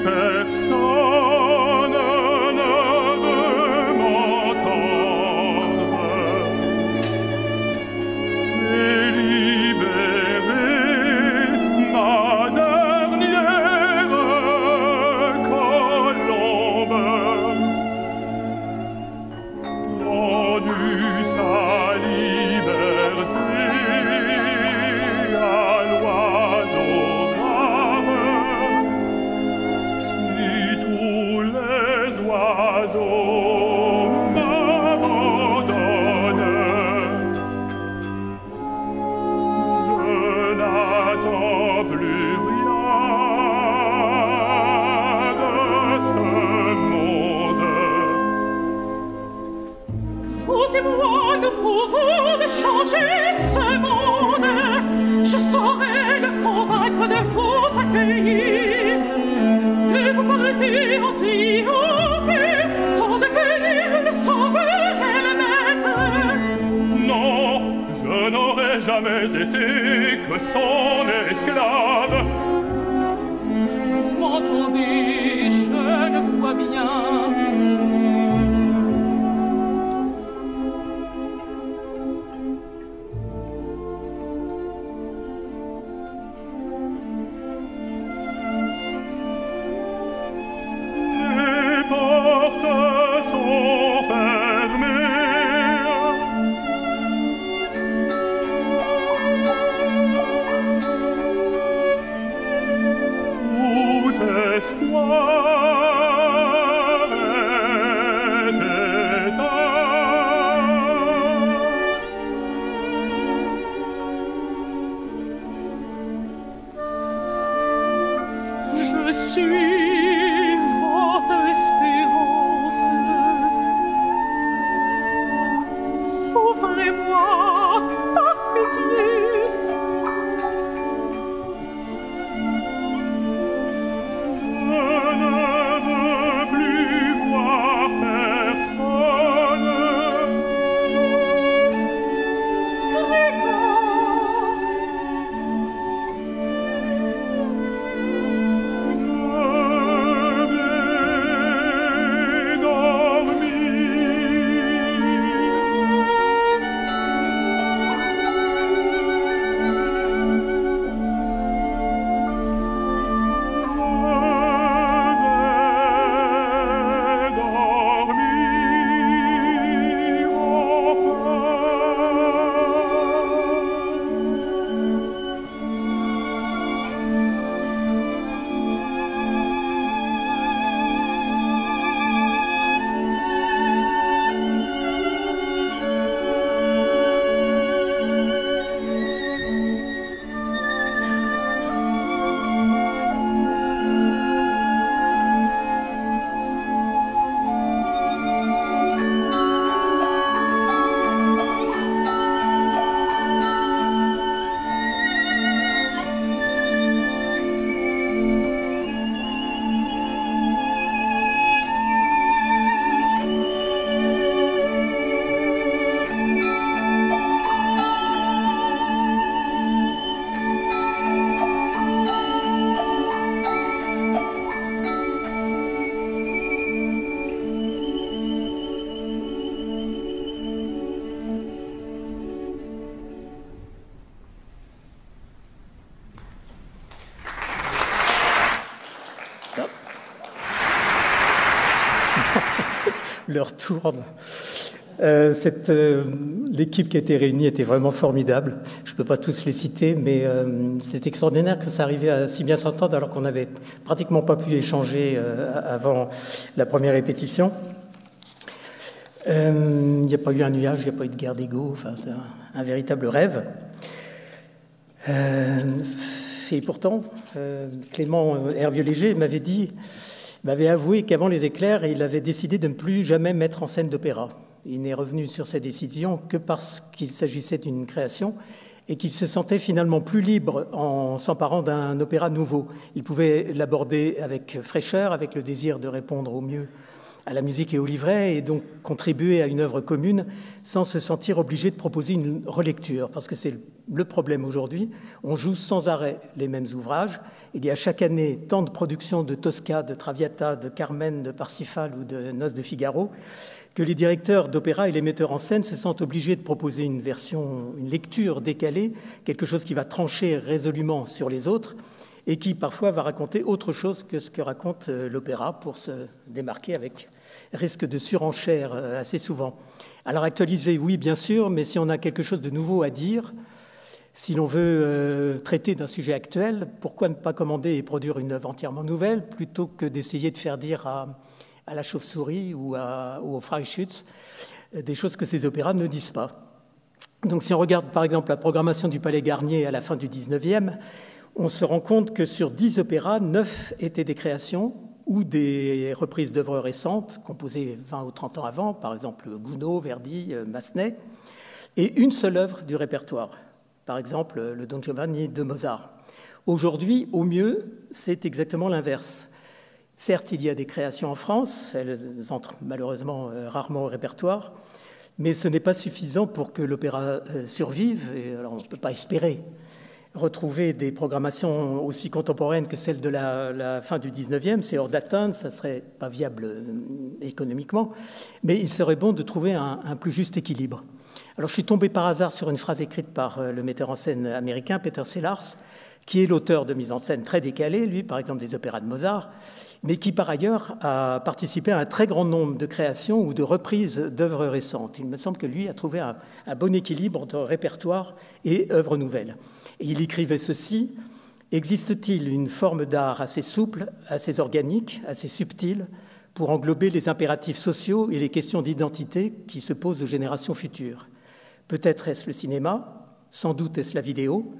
Personne ne veut m'entendre. Délibérer ma dernière colombe, rendu sa liberté à l'oiseau brave. Si tous les oiseaux m'abandonnent, je n'attends plus rien de ce monde. Vous et moi, nous pouvons changer ce monde. Je saurai le convaincre de vous accueillir, de vous partir en triompher, pour devenir le sauveur et le maître. Non, je n'aurais jamais été que son esclave. Vous m'entendez, je le vois bien. Les portes sont fermées. Tout espoir est éteint. Je suis votre espérance. Ouvrez-moi par pitié. Je ne veux plus voir personne. L'heure tourne. L'équipe qui a été réunie était vraiment formidable. Je ne peux pas tous les citer, mais c'est extraordinaire que ça arrivait à si bien s'entendre alors qu'on n'avait pratiquement pas pu échanger avant la première répétition. Il n'y a pas eu un nuage, il n'y a pas eu de guerre d'ego, enfin, c'est un véritable rêve. Et pourtant, Clément Hervieux-Léger m'avait dit m'avait avoué qu'avant les éclairs, il avait décidé de ne plus jamais mettre en scène d'opéra. Il n'est revenu sur cette décision que parce qu'il s'agissait d'une création et qu'il se sentait finalement plus libre en s'emparant d'un opéra nouveau. Il pouvait l'aborder avec fraîcheur, avec le désir de répondre au mieux à la musique et au livret, et donc contribuer à une œuvre commune sans se sentir obligé de proposer une relecture, parce que c'est le problème aujourd'hui. On joue sans arrêt les mêmes ouvrages. Il y a chaque année tant de productions de Tosca, de Traviata, de Carmen, de Parsifal ou de Noces de Figaro, que les directeurs d'opéra et les metteurs en scène se sentent obligés de proposer une version, une lecture décalée, quelque chose qui va trancher résolument sur les autres, et qui parfois va raconter autre chose que ce que raconte l'opéra pour se démarquer avec risque de surenchère assez souvent. Alors actualiser, oui, bien sûr, mais si on a quelque chose de nouveau à dire, si l'on veut traiter d'un sujet actuel, pourquoi ne pas commander et produire une œuvre entièrement nouvelle plutôt que d'essayer de faire dire à la chauve-souris ou au Freischütz des choses que ces opéras ne disent pas. Donc si on regarde par exemple la programmation du Palais Garnier à la fin du 19e, on se rend compte que sur 10 opéras, 9 étaient des créations ou des reprises d'œuvres récentes, composées 20 ou 30 ans avant, par exemple Gounod, Verdi, Massenet, et une seule œuvre du répertoire, par exemple le Don Giovanni de Mozart. Aujourd'hui, au mieux, c'est exactement l'inverse. Certes, il y a des créations en France, elles entrent malheureusement rarement au répertoire, mais ce n'est pas suffisant pour que l'opéra survive, et alors on ne peut pas espérer retrouver des programmations aussi contemporaines que celles de la fin du 19e, c'est hors d'atteinte, ça ne serait pas viable économiquement, mais il serait bon de trouver un plus juste équilibre. Alors je suis tombé par hasard sur une phrase écrite par le metteur en scène américain Peter Sellars, qui est l'auteur de mise en scène très décalée, lui par exemple des opéras de Mozart, mais qui par ailleurs a participé à un très grand nombre de créations ou de reprises d'œuvres récentes. Il me semble que lui a trouvé un bon équilibre entre répertoire et œuvres nouvelles. Et il écrivait ceci: « Existe-t-il une forme d'art assez souple, assez organique, assez subtile pour englober les impératifs sociaux et les questions d'identité qui se posent aux générations futures? Peut-être est-ce le cinéma, sans doute est-ce la vidéo,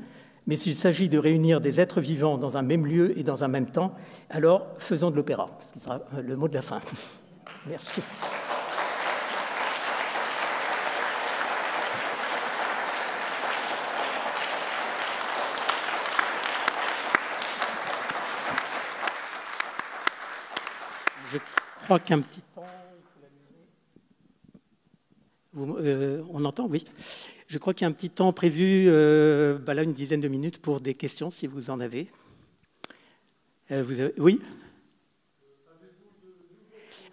mais s'il s'agit de réunir des êtres vivants dans un même lieu et dans un même temps, alors faisons de l'opéra. » Ce sera le mot de la fin. Merci. Je crois qu'un petit temps... on entend, oui. Je crois qu'il y a un petit temps prévu, là, une dizaine de minutes pour des questions, si vous en avez. Oui.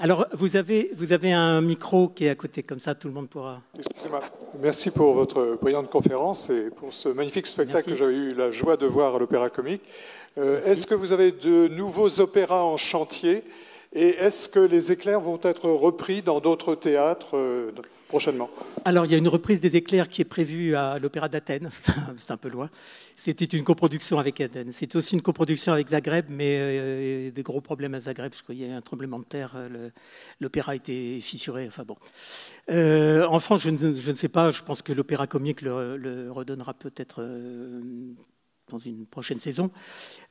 Alors, vous avez un micro qui est à côté, comme ça, tout le monde pourra... Excusez-moi. Merci pour votre brillante conférence et pour ce magnifique spectacle que j'avais eu la joie de voir à l'Opéra Comique. Est-ce que vous avez de nouveaux opéras en chantier? Et est-ce que les éclairs vont être repris dans d'autres théâtres prochainement? Alors, il y a une reprise des éclairs qui est prévue à l'Opéra d'Athènes. C'est un peu loin. C'était une coproduction avec Athènes. C'était aussi une coproduction avec Zagreb, mais des gros problèmes à Zagreb, parce qu'il y a un tremblement de terre. L'opéra a été fissuré. Enfin bon. En France, je ne sais pas. Je pense que l'Opéra Comique le redonnera peut-être... dans une prochaine saison.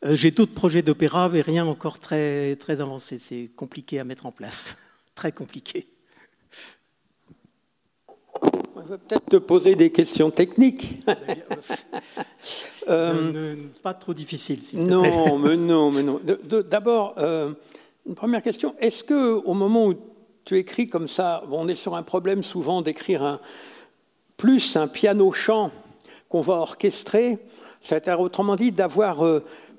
J'ai d'autres projets d'opéra, mais rien encore très, très avancé. C'est compliqué à mettre en place. Très compliqué. On va peut-être te poser des questions techniques. Pas trop difficile, s'il te plaît. Non, mais non. D'abord, une première question. Est-ce qu'au moment où tu écris comme ça, on est sur un problème souvent d'écrire plus un piano-chant qu'on va orchestrer, c'est-à-dire, autrement dit, d'avoir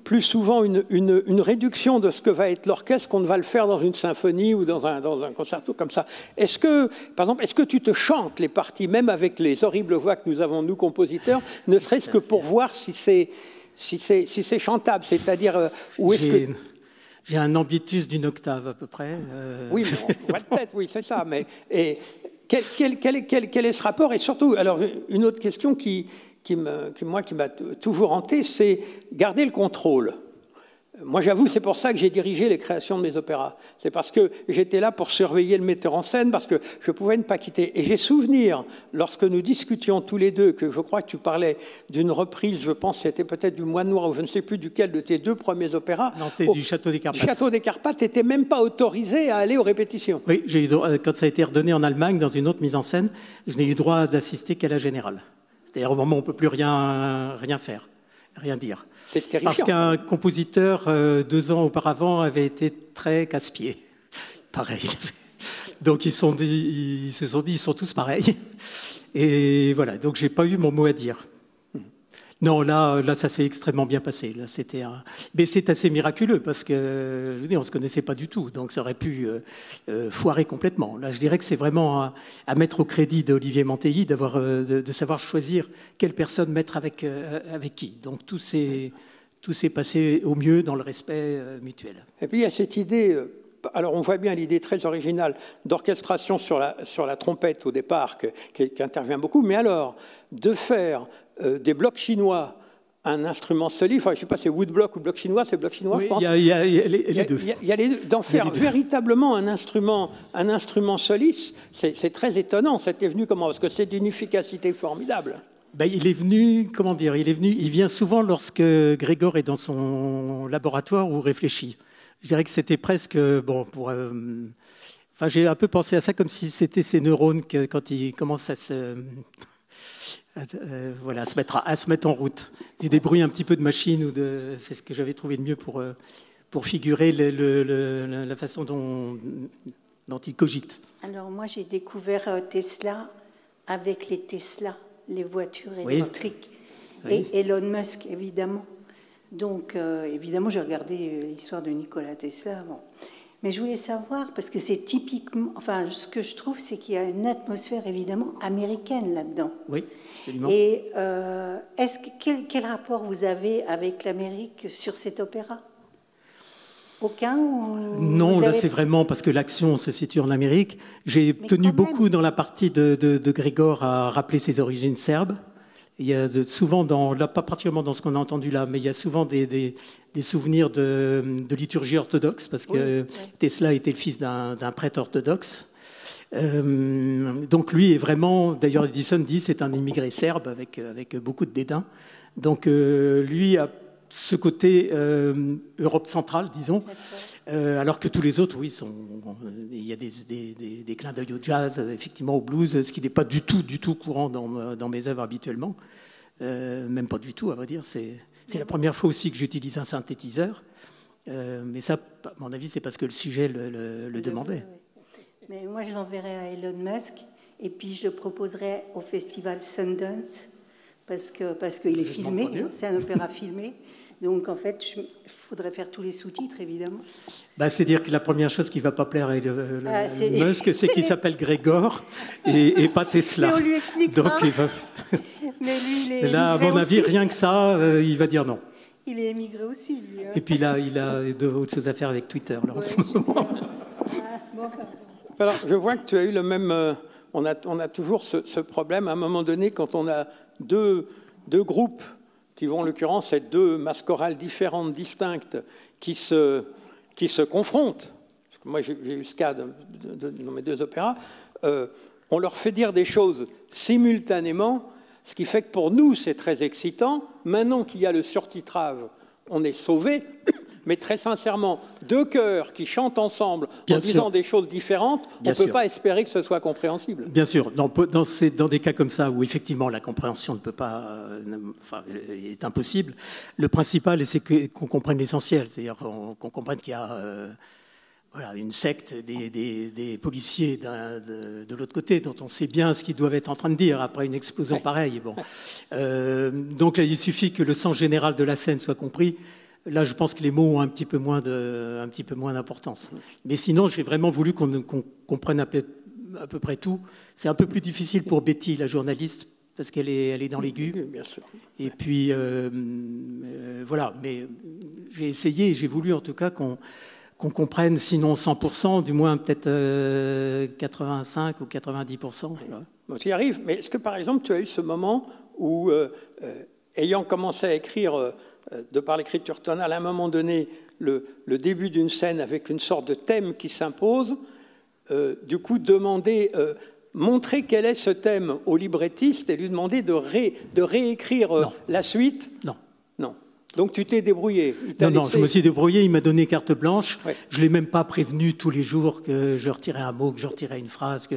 plus souvent une réduction de ce que va être l'orchestre qu'on ne va le faire dans une symphonie ou dans un concerto comme ça. Est-ce que, par exemple, est-ce que tu te chantes les parties, même avec les horribles voix que nous avons, nous, compositeurs, ne serait-ce que pour voir si c'est chantable? C'est-à-dire, où est-ce que... J'ai un ambitus d'une octave, à peu près. Oui, peut-être, oui, c'est ça. Mais quel est ce rapport? Et surtout, alors, une autre question qui m'a toujours hanté, c'est garder le contrôle. Moi, j'avoue, c'est pour ça que j'ai dirigé les créations de mes opéras. C'est parce que j'étais là pour surveiller le metteur en scène, parce que je ne pouvais ne pas quitter. Et j'ai souvenir, lorsque nous discutions tous les deux, que je crois que tu parlais d'une reprise, je pense que c'était peut-être du Moine Noir, ou je ne sais plus duquel de tes 2 premiers opéras. Non, c'était du Château des Carpates. Château des Carpates, tu n'étais même pas autorisé à aller aux répétitions. Oui, quand ça a été redonné en Allemagne, dans une autre mise en scène, je n'ai eu droit d'assister qu'à la générale. C'est-à-dire au moment où on ne peut plus rien faire, rien dire. C'est terrifiant. Parce qu'un compositeur, 2 ans auparavant, avait été très casse-pied. Pareil. Donc ils se sont dit, ils sont tous pareils. Et voilà, donc j'ai pas eu mon mot à dire. Non, là, ça s'est extrêmement bien passé. Là, mais c'est assez miraculeux parce que, je veux dire, on ne se connaissait pas du tout, donc ça aurait pu foirer complètement. Là, je dirais que c'est vraiment à mettre au crédit d'Olivier Mantelli de savoir choisir quelle personne mettre avec qui. Donc tout s'est passé au mieux dans le respect mutuel. Et puis il y a cette idée. Alors on voit bien l'idée très originale d'orchestration sur la trompette au départ qui intervient beaucoup, mais alors de faire des blocs chinois un instrument solide, enfin je ne sais pas c'est woodblock ou bloc chinois, c'est bloc chinois oui, je pense. Il y a les deux. Il y a les deux. D'en faire véritablement un instrument soliste, c'est très étonnant. C'était venu comment? Parce que c'est d'une efficacité formidable. Ben, il est venu, comment dire, il vient souvent lorsque Grégor est dans son laboratoire ou réfléchit. Je dirais que c'était presque, bon, enfin, j'ai un peu pensé à ça comme si c'était ses neurones quand il commence à se mettre en route. C'est des bruits un petit peu de machine, c'est ce que j'avais trouvé de mieux pour figurer la façon dont il cogite. Alors moi, j'ai découvert Tesla avec les Tesla, les voitures électriques, et Elon Musk, évidemment. Donc, évidemment, j'ai regardé l'histoire de Nikola Tesla. Bon. Mais je voulais savoir, parce que c'est typiquement... Enfin, ce que je trouve, c'est qu'il y a une atmosphère, évidemment, américaine là-dedans. Oui, absolument. Et quel rapport vous avez avec l'Amérique sur cet opéra? Aucun ou Non, là, c'est vraiment parce que l'action se situe en Amérique. J'ai tenu beaucoup dans la partie de Grégor à rappeler ses origines serbes. Il y a souvent, là, pas particulièrement dans ce qu'on a entendu là, mais il y a souvent des souvenirs de liturgie orthodoxe, parce que Tesla était le fils d'un prêtre orthodoxe. Donc lui est vraiment, d'ailleurs Edison dit, c'est un immigré serbe avec beaucoup de dédain. Donc lui a ce côté Europe centrale, disons, alors que tous les autres, oui, il y a des clins d'œil au jazz, effectivement au blues, ce qui n'est pas du tout courant dans mes œuvres habituellement, même pas du tout, à vrai dire. C'est la première fois aussi que j'utilise un synthétiseur, mais ça, à mon avis, c'est parce que le sujet le demandait. Mais moi, je l'enverrai à Elon Musk, et puis je le proposerai au festival Sundance, parce qu'il est filmé, c'est un opéra filmé. Donc, en fait, il faudrait faire tous les sous-titres, évidemment. Bah, c'est dire que la première chose qui ne va pas plaire à Musk, c'est qu'il s'appelle Grégor et pas Tesla. Mais on lui expliquera. Donc, Mais lui, il est là, à mon avis, rien que ça, il va dire non. Il est émigré aussi, lui. Hein. Et puis là, il a d'autres choses à faire avec Twitter, là, en ce moment. Alors, je vois que tu as eu le même... on a toujours ce problème. À un moment donné, quand on a deux groupes qui vont, en l'occurrence, être 2 masses chorales différentes, distinctes, qui se confrontent. Parce que moi, j'ai eu ce cas dans mes 2 opéras. On leur fait dire des choses simultanément, ce qui fait que pour nous, c'est très excitant. Maintenant qu'il y a le surtitrage, on est sauvés. Mais très sincèrement, 2 chœurs qui chantent ensemble en disant des choses différentes, on ne peut pas espérer que ce soit compréhensible. Bien sûr, dans des cas comme ça où effectivement la compréhension ne peut pas, est impossible, le principal c'est qu'on comprenne l'essentiel, c'est-à-dire qu'on comprenne qu'il y a une secte des policiers de l'autre côté, dont on sait bien ce qu'ils doivent être en train de dire après une explosion pareille. Bon. Donc là, il suffit que le sens général de la scène soit compris. Là, je pense que les mots ont un petit peu moins d'importance. Mais sinon, j'ai vraiment voulu qu'on comprenne à peu près tout. C'est un peu plus difficile pour Betty, la journaliste, parce qu'elle est dans l'aigu. Bien sûr. Et puis, voilà. Mais j'ai essayé, j'ai voulu en tout cas qu'on comprenne, sinon 100%, du moins peut-être 85 ou 90%. Bon, tu y arrives. Mais est-ce que, par exemple, tu as eu ce moment où, ayant commencé à écrire de par l'écriture tonale, à un moment donné, le début d'une scène avec une sorte de thème qui s'impose, du coup, montrer quel est ce thème au librettiste et lui demander de réécrire la suite. Non. Non. Donc tu t'es débrouillé. Non, je me suis débrouillé, il m'a donné carte blanche. Ouais. Je ne l'ai même pas prévenu tous les jours que je retirais un mot, que je retirais une phrase.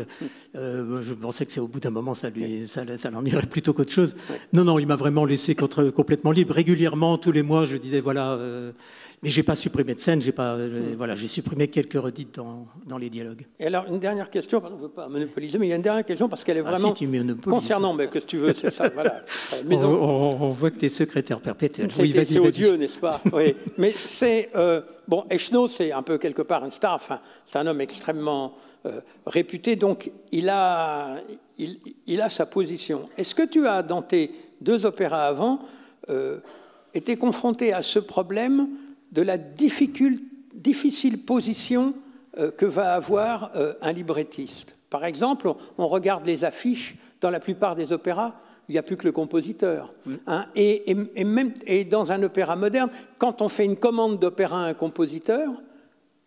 Je pensais que c'est au bout d'un moment, ça l'ennuierait plutôt qu'autre chose. Ouais. Non, il m'a vraiment laissé complètement libre. Régulièrement, tous les mois, je disais, voilà... mais je n'ai pas supprimé de scène, j'ai supprimé quelques redites dans les dialogues. Et alors, une dernière question, on ne veut pas monopoliser, mais il y a une dernière question parce qu'elle est vraiment concernant, mais qu'est-ce que tu veux, c'est ça, voilà. On voit que tu es secrétaire perpétuel. C'est odieux, n'est-ce pas? Oui. Mais c'est... bon, Echnaut, c'est un peu quelque part une star, enfin, c'est un homme extrêmement réputé, donc il a sa position. Est-ce que tu as, dans tes 2 opéras avant, été confronté à ce problème de la difficile position que va avoir un librettiste? Par exemple, on regarde les affiches dans la plupart des opéras, il n'y a plus que le compositeur. Hein, et dans un opéra moderne, quand on fait une commande d'opéra à un compositeur,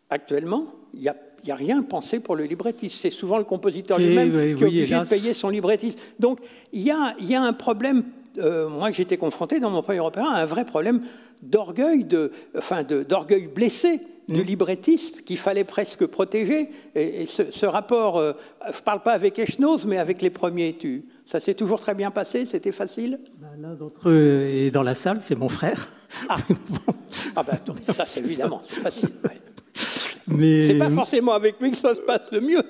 actuellement, il n'y a rien pensé pour le librettiste. C'est souvent le compositeur lui-même qui est obligé de payer son librettiste. Donc, il y a un problème. Moi, j'étais confronté dans mon premier opéra à un vrai problème d'orgueil, d'orgueil blessé du librettiste qu'il fallait presque protéger. Et ce rapport, je ne parle pas avec Echnaut, mais avec les premiers, ça s'est toujours très bien passé, c'était facile? L'un d'entre eux est dans la salle, c'est mon frère. Ça c'est évidemment, c'est facile. Ouais. Mais... C'est pas forcément avec lui que ça se passe le mieux.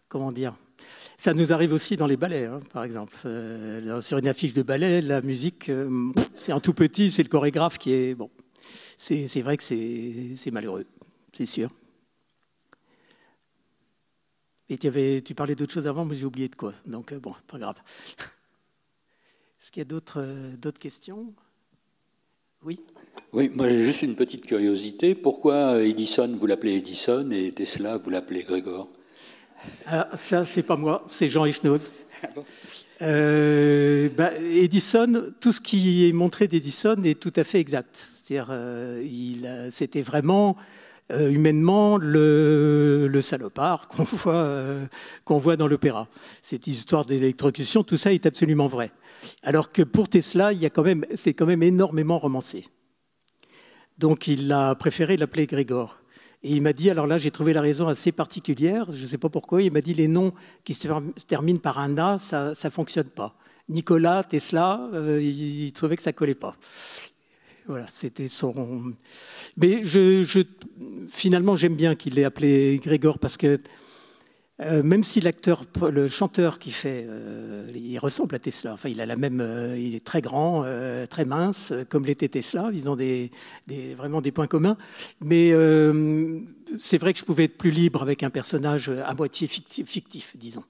Comment dire? Ça nous arrive aussi dans les ballets, hein, par exemple. Sur une affiche de ballet, la musique, c'est un tout petit, c'est le chorégraphe qui est... Bon, c'est vrai que c'est malheureux, c'est sûr. Et tu parlais d'autre chose avant, mais j'ai oublié de quoi. Donc, bon, pas grave. Est-ce qu'il y a d'autres questions? Oui. Oui, moi j'ai juste une petite curiosité. Pourquoi Edison, vous l'appelez Edison, et Tesla, vous l'appelez Grégor? Alors, ça, c'est pas moi, c'est Jean Echnaut. Edison, tout ce qui est montré d'Edison est tout à fait exact. C'est-à-dire, c'était vraiment humainement le salopard qu'on voit dans l'opéra. Cette histoire d'électrocution, tout ça est absolument vrai. Alors que pour Tesla, c'est quand même énormément romancé. Donc il a préféré l'appeler Grégor. Et il m'a dit, alors là, j'ai trouvé la raison assez particulière, je ne sais pas pourquoi, il m'a dit les noms qui se terminent par un A, ça ne fonctionne pas. Nicolas, Tesla, il trouvait que ça ne collait pas. Voilà, c'était son... Mais finalement, j'aime bien qu'il l'ait appelé Grégor parce que même si le chanteur qui fait, il ressemble à Tesla. Enfin, il est très grand, très mince, comme l'était Tesla. Ils ont vraiment des points communs. Mais c'est vrai que je pouvais être plus libre avec un personnage à moitié fictif, disons.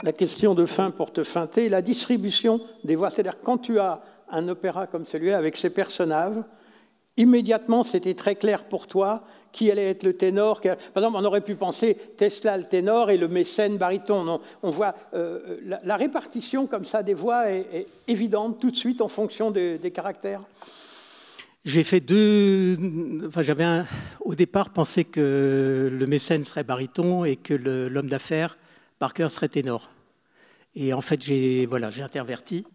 La question de fin pour te feinter, la distribution des voix. C'est-à-dire quand tu as un opéra comme celui-là avec ces personnages, immédiatement, c'était très clair pour toi qui allait être le ténor. Par exemple, on aurait pu penser Tesla le ténor et le mécène baryton. Non, on voit la répartition comme ça des voix est évidente tout de suite en fonction des caractères. J'ai fait j'avais au départ pensé que le mécène serait baryton et que l'homme d'affaires, Parker, serait ténor. Et en fait, j'ai interverti.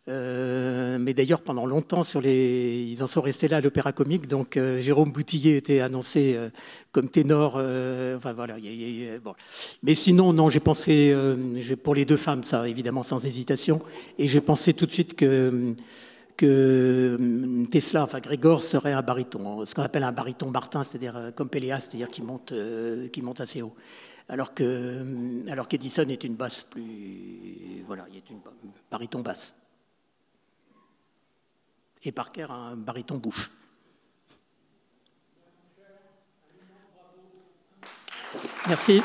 Mais d'ailleurs, pendant longtemps, ils en sont restés là à l'Opéra Comique. Donc, Jérôme Boutillier était annoncé comme ténor. Bon. Mais sinon, non, j'ai pensé, pour les 2 femmes, ça, évidemment, sans hésitation. Et j'ai pensé tout de suite que Tesla, enfin Grégor, serait un baryton, ce qu'on appelle un baryton Martin, c'est-à-dire comme Péléas, c'est-à-dire qui monte assez haut. Alors qu'Edison est une basse plus... Voilà, il est une baryton basse. Et Parker, un baryton bouffe. Merci.